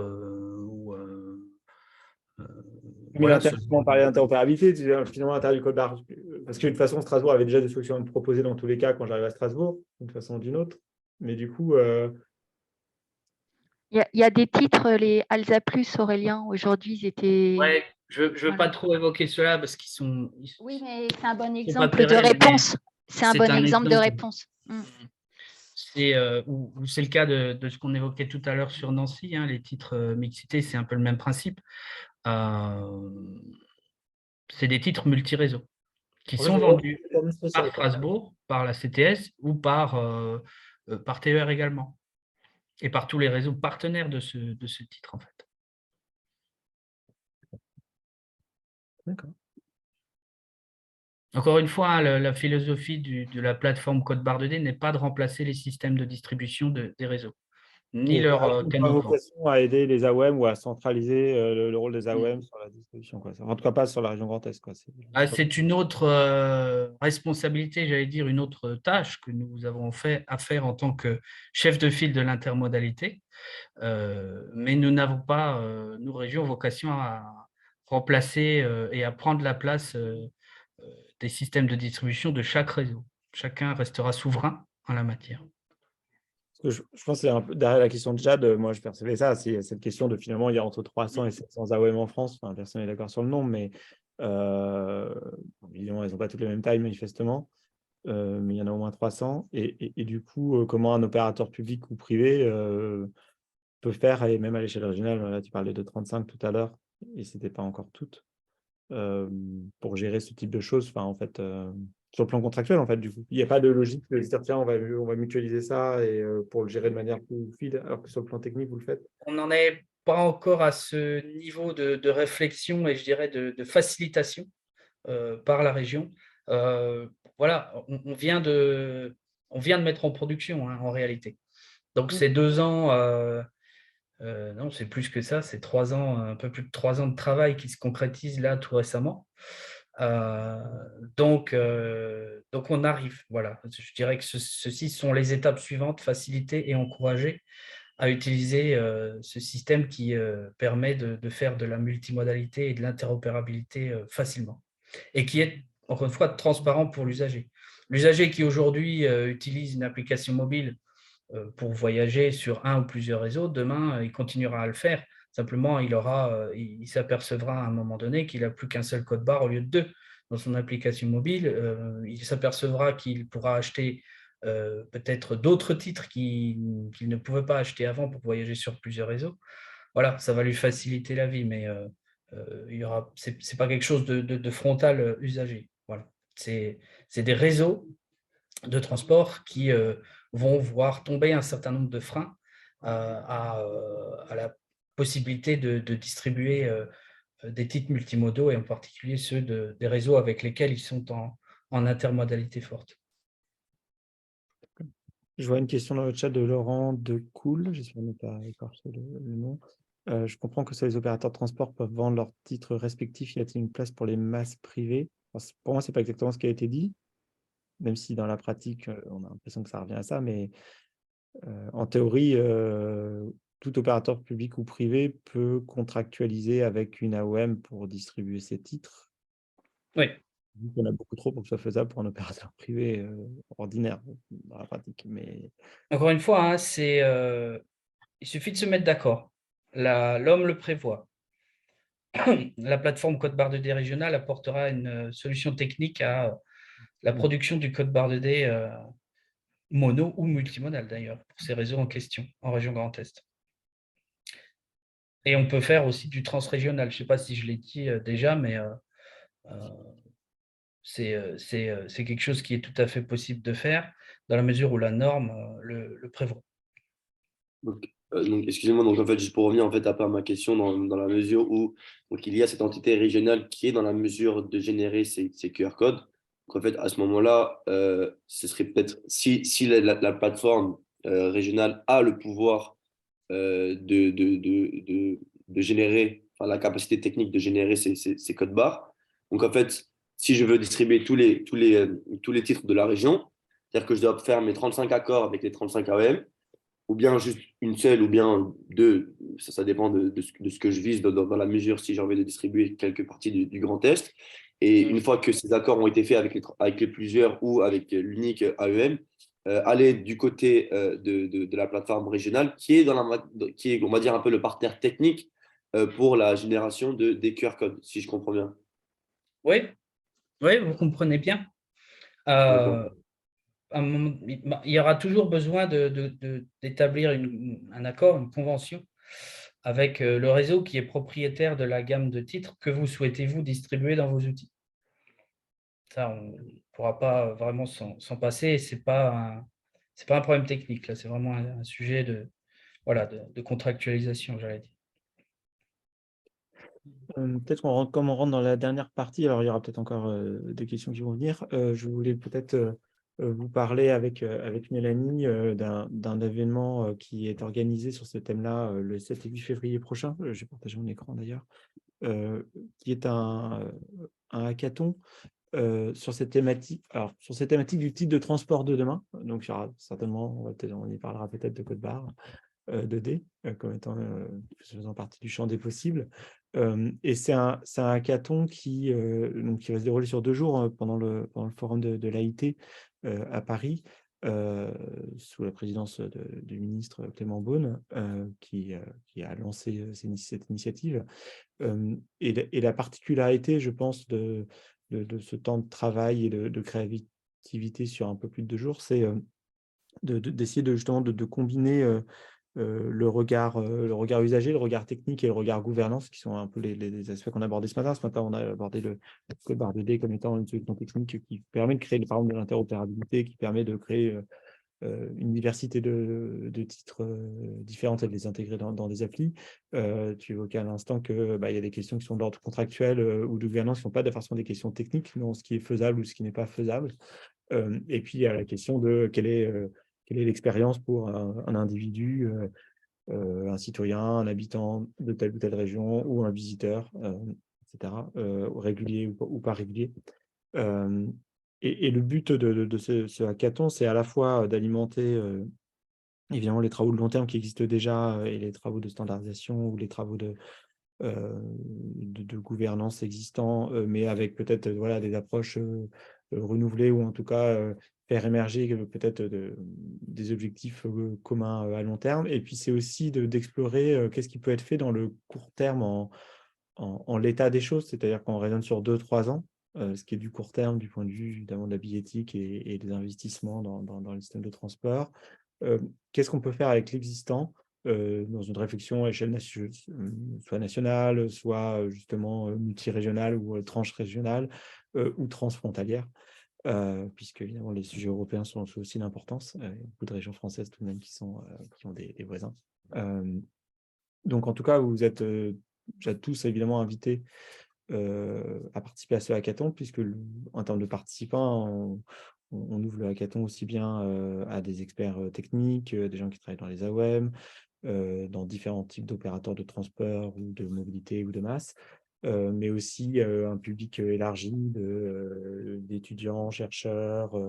Speaker 1: Mais
Speaker 2: Voilà,
Speaker 1: on parlait d'interopérabilité, finalement, à l'intérieur du code barre. Parce que de toute façon, Strasbourg avait déjà des solutions à me proposer dans tous les cas quand j'arrive à Strasbourg, d'une façon ou d'une autre. Mais du coup,
Speaker 4: Il y a des titres, les Alsa Plus, Aurélien, aujourd'hui, ils étaient…
Speaker 2: ouais, je ne veux
Speaker 4: Voilà.
Speaker 2: pas trop évoquer cela parce qu'ils sont.
Speaker 4: Oui, mais c'est un bon
Speaker 2: pas
Speaker 4: exemple de
Speaker 2: pérennes, mais
Speaker 4: réponse. C'est un
Speaker 2: c'est
Speaker 4: bon
Speaker 2: un
Speaker 4: exemple de
Speaker 2: exemple.
Speaker 4: réponse.
Speaker 2: C'est le cas de ce qu'on évoquait tout à l'heure sur Nancy, hein, les titres mixité, c'est un peu le même principe. C'est des titres multi-réseaux qui sont vendus par Strasbourg, par la CTS ou par TER également, et par tous les réseaux partenaires de ce titre en fait.
Speaker 1: d'accord.
Speaker 2: Encore une fois, hein, la philosophie de la plateforme Code Barre 2D n'est pas de remplacer les systèmes de distribution des réseaux, ni leur
Speaker 1: Pas
Speaker 2: canaux de vente.
Speaker 1: vocation à aider les AOM ou à centraliser le rôle des
Speaker 2: Mm.
Speaker 1: AOM sur la distribution, quoi. En tout cas, pas sur la région Grand Est, quoi.
Speaker 2: C'est une autre responsabilité, j'allais dire, une autre tâche que nous avons à faire en tant que chef de file de l'intermodalité. Mais nous n'avons pas, nous, région, vocation à remplacer et à prendre la place des systèmes de distribution de chaque réseau. Chacun restera souverain en la matière.
Speaker 1: Je pense que c'est un peu derrière la question de Jade, moi je percevais ça, c'est cette question de finalement il y a entre 300 et 700 AOM en France, enfin, personne n'est d'accord sur le nombre, mais évidemment elles n'ont pas toutes les mêmes tailles manifestement, mais il y en a au moins 300, et du coup comment un opérateur public ou privé peut faire, et même à l'échelle régionale, là, tu parlais de 35 tout à l'heure, et ce n'était pas encore toutes, pour gérer ce type de choses, enfin en fait… sur le plan contractuel, en fait, du coup. Il n'y a pas de logique de se dire, tiens, on va mutualiser ça et, pour le gérer de manière plus fluide, alors que sur le plan technique, vous le faites.
Speaker 2: On n'en est pas encore à ce niveau de réflexion et je dirais de facilitation par la région. Voilà, on vient de mettre en production, hein, en réalité. Donc, c'est 2 ans, non, c'est plus que ça, c'est 3 ans, un peu plus de 3 ans de travail qui se concrétisent là tout récemment. Donc, on arrive, voilà. Je dirais que ceci sont les étapes suivantes, faciliter et encourager à utiliser ce système qui permet de faire de la multimodalité et de l'interopérabilité facilement et qui est, encore une fois, transparent pour l'usager. L'usager qui aujourd'hui utilise une application mobile pour voyager sur un ou plusieurs réseaux, demain, il continuera à le faire. Simplement, il s'apercevra à un moment donné qu'il n'a plus qu'un seul code barre au lieu de 2 dans son application mobile. Il s'apercevra qu'il pourra acheter peut-être d'autres titres qu'il ne pouvait pas acheter avant pour voyager sur plusieurs réseaux. Voilà, ça va lui faciliter la vie, mais c'est pas quelque chose de frontal usager. Voilà. C'est des réseaux de transport qui vont voir tomber un certain nombre de freins à la possibilité de distribuer des titres multimodaux et en particulier ceux des réseaux avec lesquels ils sont en intermodalité forte.
Speaker 1: Je vois une question dans le chat de Laurent Decool, j'espère ne pas écorcher le nom. Je comprends que les opérateurs de transport peuvent vendre leurs titres respectifs. Y a-t-il une place pour les masses privées? Pour moi, ce n'est pas exactement ce qui a été dit, même si dans la pratique, on a l'impression que ça revient à ça, mais en théorie, tout opérateur public ou privé peut contractualiser avec une AOM pour distribuer ses titres.
Speaker 2: Oui.
Speaker 1: Il y en a beaucoup trop pour que ce soit faisable pour un opérateur privé ordinaire dans la pratique. Mais…
Speaker 2: Encore une fois, hein, il suffit de se mettre d'accord. L'homme le prévoit. La plateforme code barre 2D régionale apportera une solution technique à la production du code barre 2D mono ou multimodal d'ailleurs, pour ces réseaux en question, en région Grand Est. Et on peut faire aussi du transrégional. Je ne sais pas si je l'ai dit déjà, mais c'est quelque chose qui est tout à fait possible de faire dans la mesure où la norme le prévoit.
Speaker 6: Donc, excusez-moi, donc en fait, juste pour revenir en fait, un peu à ma question, dans la mesure où donc, il y a cette entité régionale qui est dans la mesure de générer ces QR codes, Donc, en fait, à ce moment-là, ce serait peut-être, si la plateforme régionale a le pouvoir de générer, enfin, la capacité technique de générer ces codes barres. Donc, en fait, si je veux distribuer tous les titres de la région, c'est-à-dire que je dois faire mes 35 accords avec les 35 AOM, ou bien juste une seule, ou bien deux, ça dépend de ce que je vise dans la mesure si j'ai envie de distribuer quelques parties du Grand Est. Et une fois que ces accords ont été faits avec les plusieurs ou avec l'unique AEM, aller du côté de la plateforme régionale qui est, on va dire, un peu le partenaire technique pour la génération des QR codes, si je comprends bien.
Speaker 2: Oui, oui, vous comprenez bien.
Speaker 6: D'accord.
Speaker 2: Il y aura toujours besoin d'établir un accord, une convention avec le réseau qui est propriétaire de la gamme de titres que vous souhaitez vous distribuer dans vos outils. Ça, on ne pourra pas vraiment s'en passer. C'est pas un problème technique, là, c'est vraiment un sujet de contractualisation, j'allais dire.
Speaker 1: Peut-être comme on rentre dans la dernière partie, alors il y aura peut-être encore des questions qui vont venir. Je voulais peut-être vous parler avec Mélanie d'un événement qui est organisé sur ce thème-là le 7 et 8 février prochain. J'ai partagé mon écran d'ailleurs, qui est un hackathon sur cette thématique. Alors, sur cette thématique du titre de transport de demain. Donc, il y aura certainement, on y parlera peut-être de code barre. 2D comme étant faisant partie du champ des possibles. Et c'est un hackathon qui va se dérouler sur 2 jours pendant le forum de l'AIT à Paris, sous la présidence du ministre Clément Beaune, qui a lancé cette initiative. Et la particularité, je pense, de ce temps de travail et de créativité sur un peu plus de 2 jours, c'est d'essayer justement de combiner le regard usager, le regard technique et le regard gouvernance, qui sont un peu les aspects qu'on a abordés ce matin. Ce matin, on a abordé le code barre 2D comme étant une solution technique qui permet de créer, par exemple, de l'interopérabilité, qui permet de créer une diversité de titres différentes et de les intégrer dans des applis. Tu évoquais à l'instant qu'il y a des questions qui sont de l'ordre contractuel ou de gouvernance qui ne sont pas forcément des questions techniques, non, ce qui est faisable ou ce qui n'est pas faisable. Et puis, il y a la question de quelle est l'expérience pour un individu, un citoyen, un habitant de telle ou telle région ou un visiteur, etc., régulier ou pas régulier. Et le but de ce hackathon, c'est à la fois d'alimenter évidemment les travaux de long terme qui existent déjà et les travaux de standardisation ou les travaux de gouvernance existants, mais avec peut-être des approches renouvelées ou en tout cas faire émerger peut-être des objectifs communs à long terme. Et puis c'est aussi d'explorer qu'est-ce qui peut être fait dans le court terme en l'état des choses, c'est-à-dire qu'on raisonne sur 2-3 ans, ce qui est du court terme du point de vue évidemment de la billettique et des investissements dans le système de transport. Qu'est-ce qu'on peut faire avec l'existant dans une réflexion à échelle soit nationale, soit justement multirégionale ou tranche régionale ou transfrontalière, puisque évidemment les sujets européens sont aussi d'importance. Il y a beaucoup de régions françaises tout de même qui ont des voisins. Donc en tout cas, vous êtes tous évidemment invités à participer à ce hackathon, puisque en termes de participants, on ouvre le hackathon aussi bien à des experts techniques, des gens qui travaillent dans les AOM, dans différents types d'opérateurs de transport ou de mobilité ou de masse, mais aussi un public élargi d'étudiants, chercheurs,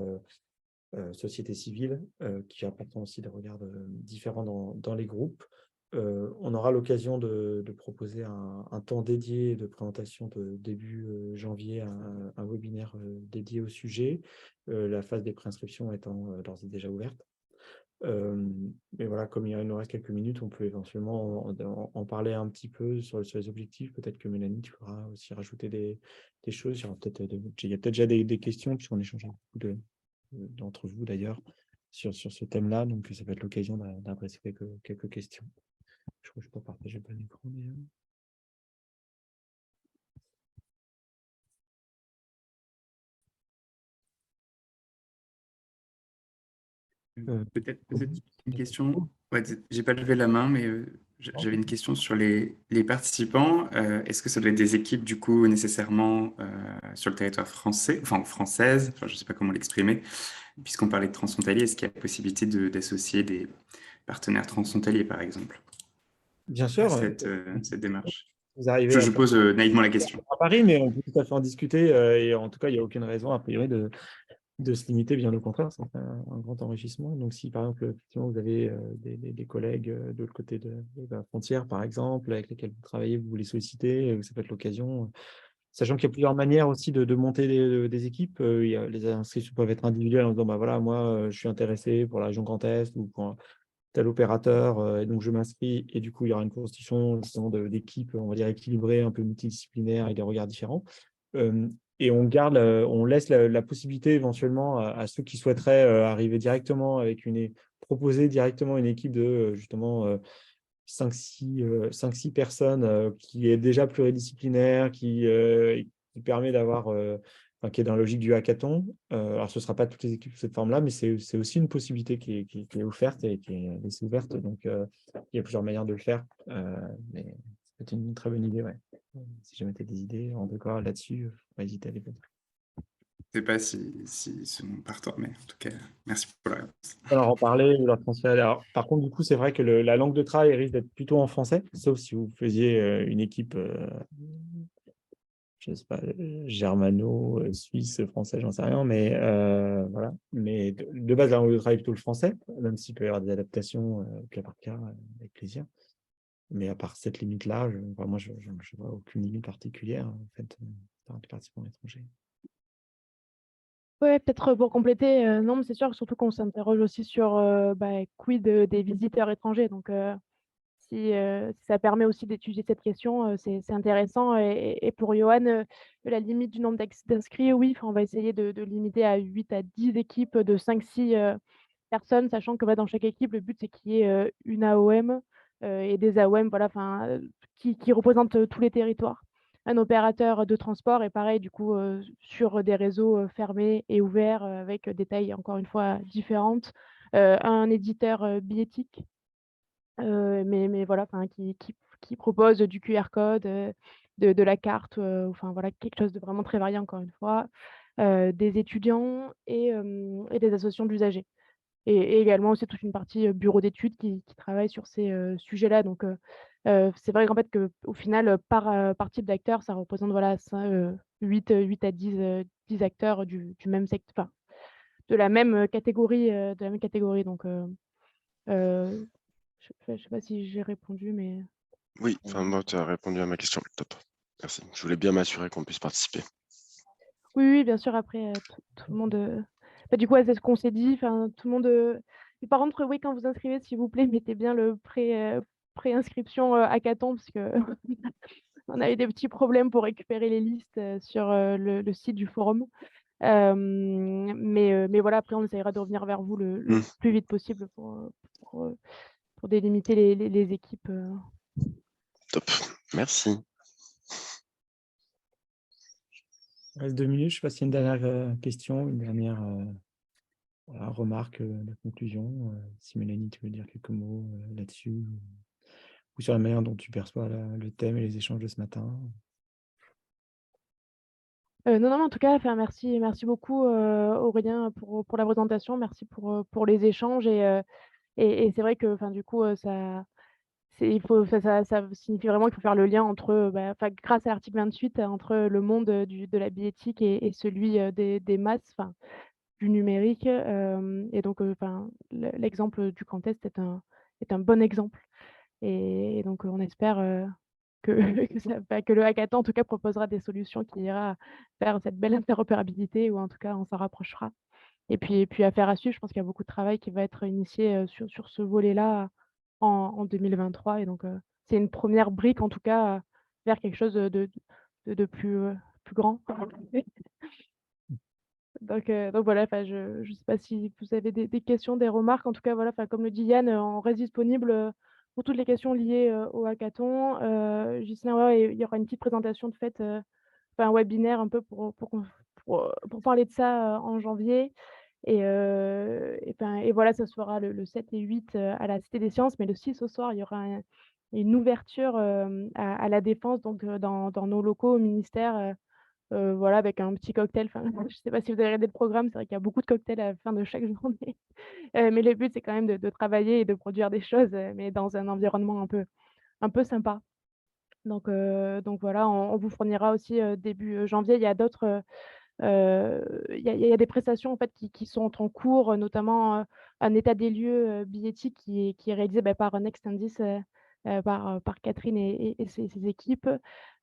Speaker 1: société civile, qui apportent aussi des regards différents dans les groupes. On aura l'occasion de proposer un temps dédié de présentation de début janvier, un webinaire dédié au sujet, la phase des préinscriptions étant d'ores et déjà ouverte. Mais voilà, comme il nous reste quelques minutes, on peut éventuellement en parler un petit peu sur les objectifs. Peut-être que Mélanie, tu pourras aussi rajouter des choses. Il y a peut-être déjà des questions, puisqu'on échange beaucoup d'entre vous d'ailleurs sur ce thème-là. Donc, ça peut être l'occasion d'adresser quelques questions. Je crois que je peux partager le écran.
Speaker 7: Peut-être une question. Ouais, j'ai pas levé la main, mais j'avais une question sur les participants. Est-ce que ça doit être des équipes, du coup, nécessairement sur le territoire français, enfin française, enfin, je ne sais pas comment l'exprimer, puisqu'on parlait de transfrontalier, est-ce qu'il y a possibilité d'associer des partenaires transfrontaliers, par exemple,
Speaker 1: Bien
Speaker 7: à
Speaker 1: sûr,
Speaker 7: cette démarche?
Speaker 1: vous arrivez
Speaker 7: Je pose naïvement la question.
Speaker 1: à Paris, mais on peut tout à fait en discuter. Et en tout cas, il n'y a aucune raison, a priori, de se limiter, bien au contraire, ça fait un grand enrichissement. Donc, si par exemple, effectivement, vous avez des collègues de l'autre côté de la frontière, par exemple, avec lesquels vous travaillez, vous les sollicitez, ça peut être l'occasion. Sachant qu'il y a plusieurs manières aussi de monter des équipes. Les inscriptions peuvent être individuelles en disant, bah, voilà, moi, je suis intéressé pour la région Grand Est ou pour tel opérateur, et donc je m'inscris, et du coup, il y aura une constitution justement d'équipes, on va dire, équilibrées, un peu multidisciplinaires, avec des regards différents. Et on laisse la possibilité éventuellement à ceux qui souhaiteraient arriver directement proposer directement une équipe de justement 5-6 personnes qui est déjà pluridisciplinaire, qui permet d'avoir, qui est dans la logique du hackathon. Alors, ce ne sera pas toutes les équipes de cette forme-là, mais c'est aussi une possibilité qui est offerte et qui est laissée ouverte. Donc, il y a plusieurs manières de le faire. Mais c'est une très bonne idée, ouais. Si jamais tu as des idées, en tout cas, là-dessus, il ne faut pas hésiter à les faire.
Speaker 7: Je ne sais pas si sont partants, mais en tout cas, merci pour la réponse.
Speaker 1: Alors, en parler ou leur transférer. Alors, par contre, du coup, c'est vrai que la langue de travail risque d'être plutôt en français, sauf si vous faisiez une équipe, je ne sais pas, germano, suisse, français, j'en sais rien, mais voilà. Mais de base, la langue de travail est plutôt le français, même s'il peut y avoir des adaptations au cas par cas, avec plaisir. Mais à part cette limite-là, moi, je ne vois aucune limite particulière, en fait, par des participants étrangers.
Speaker 3: Ouais, peut-être pour compléter, non, mais c'est sûr, surtout qu'on s'interroge aussi sur quid des visiteurs étrangers. Donc, si ça permet aussi d'étudier cette question, c'est intéressant. Et pour Johan, la limite du nombre d'inscrits, oui, on va essayer de limiter à 8 à 10 équipes de 5-6 personnes, sachant que dans chaque équipe, le but, c'est qu'il y ait une AOM et des AOM voilà, qui représentent tous les territoires. Un opérateur de transport et pareil, du coup, sur des réseaux fermés et ouverts avec des tailles, encore une fois, différentes. Un éditeur billettique, mais voilà, qui propose du QR code, de la carte, enfin voilà, quelque chose de vraiment très varié, encore une fois. Des étudiants et des associations d'usagers. Et également aussi toute une partie bureau d'études qui travaille sur ces sujets-là. Donc, c'est vrai qu'en fait, qu'au final, par type d'acteur, ça représente voilà, 8 à 10 acteurs du même secteur, enfin, de la même catégorie. Donc, je ne sais pas si j'ai répondu, mais
Speaker 8: Oui, moi, tu as répondu à ma question. Top. Merci. Je voulais bien m'assurer qu'on puisse participer.
Speaker 3: oui, bien sûr. Après, tout le monde. Du coup, c'est ce qu'on s'est dit. Enfin, tout le monde. Et par contre, oui, quand vous inscrivez, s'il vous plaît, mettez bien le pré-inscription hackathon, parce que on a eu des petits problèmes pour récupérer les listes sur le site du forum. Mais voilà, après, on essaiera de revenir vers vous le plus vite possible pour délimiter les équipes.
Speaker 8: Top. Merci.
Speaker 1: Il reste 2 minutes. Je ne sais pas s'il y a une dernière question, une dernière remarque de conclusion. Si Mélanie, tu veux dire quelques mots là-dessus ou sur la manière dont tu perçois le thème et les échanges de ce matin.
Speaker 3: Non, en tout cas, merci beaucoup Aurélien pour la présentation. Merci pour les échanges. Et c'est vrai que du coup, ça signifie vraiment qu'il faut faire le lien entre, grâce à l'article 28, entre le monde de la billettique et celui des masses, du numérique. Et donc, l'exemple du Grand Est est un bon exemple. Et donc, on espère que, que le hackathon, en tout cas, proposera des solutions qui ira vers cette belle interopérabilité, ou en tout cas, on s'en rapprochera. Et puis affaire à suivre, je pense qu'il y a beaucoup de travail qui va être initié sur ce volet-là en 2023. Et donc, c'est une première brique, en tout cas, vers quelque chose de plus grand. Donc voilà, je ne sais pas si vous avez des questions, des remarques. En tout cas, voilà, comme le dit Yann, on reste disponible pour toutes les questions liées au hackathon. Ghislain, il y aura une petite présentation de fait, un webinaire un peu pour parler de ça en janvier. Et voilà, ça se fera le 7 et 8 à la Cité des Sciences, mais le 6 au soir, il y aura une ouverture à la Défense, donc dans nos locaux au ministère, voilà, avec un petit cocktail. Enfin, je ne sais pas si vous avez regardé le programme, c'est vrai qu'il y a beaucoup de cocktails à la fin de chaque journée. Mais le but, c'est quand même de travailler et de produire des choses, mais dans un environnement un peu sympa. Donc voilà, on vous fournira aussi, début, janvier, il y a d'autres, il y a des prestations en fait qui sont en cours, notamment, un état des lieux, billettique qui est réalisé, par Nextendis, par Catherine et ses équipes.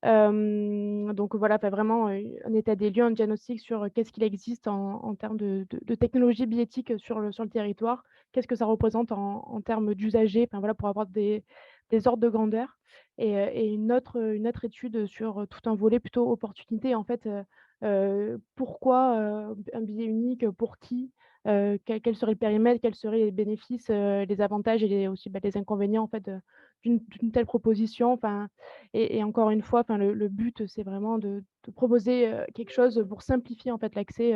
Speaker 3: Donc voilà, vraiment, un état des lieux, un diagnostic sur, qu'est-ce qu'il existe en termes de technologie billettique sur le territoire. Qu'est-ce que ça représente en termes d'usagers? Enfin voilà, pour avoir des ordres de grandeur et une autre étude sur, tout un volet plutôt opportunité en fait, pourquoi, un billet unique, pour qui? Quel serait le périmètre? Quels seraient les bénéfices, les avantages et aussi, les inconvénients en fait, d'une telle proposition? Enfin et encore une fois, enfin le but, c'est vraiment de proposer, quelque chose pour simplifier en fait l'accès,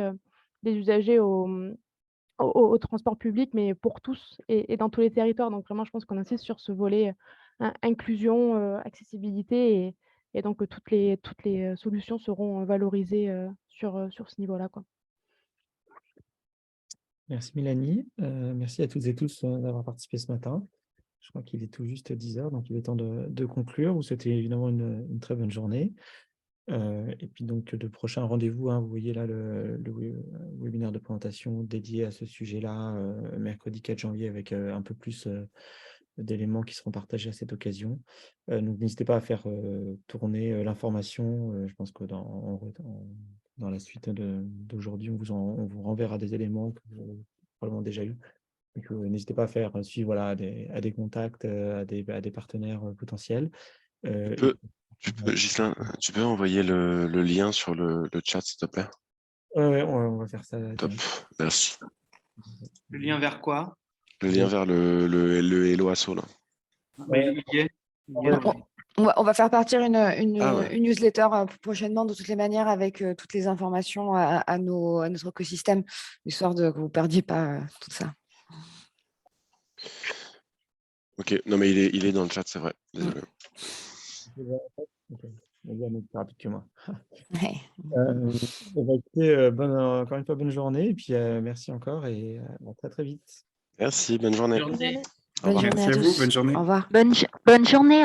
Speaker 3: des usagers au transport public, mais pour tous et dans tous les territoires. Donc vraiment, je pense qu'on insiste sur ce volet, inclusion, accessibilité et donc toutes les solutions seront, valorisées, sur ce niveau-là, quoi.
Speaker 1: Merci Mélanie. Merci à toutes et tous d'avoir participé ce matin. Je crois qu'il est tout juste 10 heures, donc il est temps de conclure. Vous souhaitez évidemment une très bonne journée. Et puis donc de prochains rendez-vous, hein, vous voyez là le webinaire de présentation dédié à ce sujet-là, mercredi 4 janvier, avec un peu plus d'éléments qui seront partagés à cette occasion. Donc n'hésitez pas à faire tourner l'information. Je pense que dans la suite d'aujourd'hui, on vous renverra des éléments que vous avez probablement déjà eu. Donc, n'hésitez pas à faire suivre voilà, à des contacts, à des partenaires potentiels.
Speaker 8: Ghislain, tu peux envoyer le lien sur le chat, s'il te plaît?
Speaker 1: Ouais, on va faire ça.
Speaker 8: Top, merci.
Speaker 9: Le lien vers quoi?
Speaker 8: Le lien vers le Hello Asso, là.
Speaker 9: Mais il y est.
Speaker 10: On va faire partir une
Speaker 8: ouais.
Speaker 10: newsletter prochainement, de toutes les manières, avec toutes les informations à notre écosystème, histoire que vous ne perdiez pas tout ça.
Speaker 8: Ok, non mais il est dans le chat, c'est vrai. Désolé.
Speaker 1: Plus rapide que moi.
Speaker 10: Ouais.
Speaker 1: Écoutez, encore une fois, bonne journée. Et puis merci encore et à très très vite.
Speaker 8: Merci, bonne journée.
Speaker 10: Bonne journée
Speaker 7: Merci
Speaker 10: à
Speaker 7: à vous,
Speaker 10: tous.
Speaker 7: bonne journée.
Speaker 10: Au revoir.
Speaker 4: Bonne journée.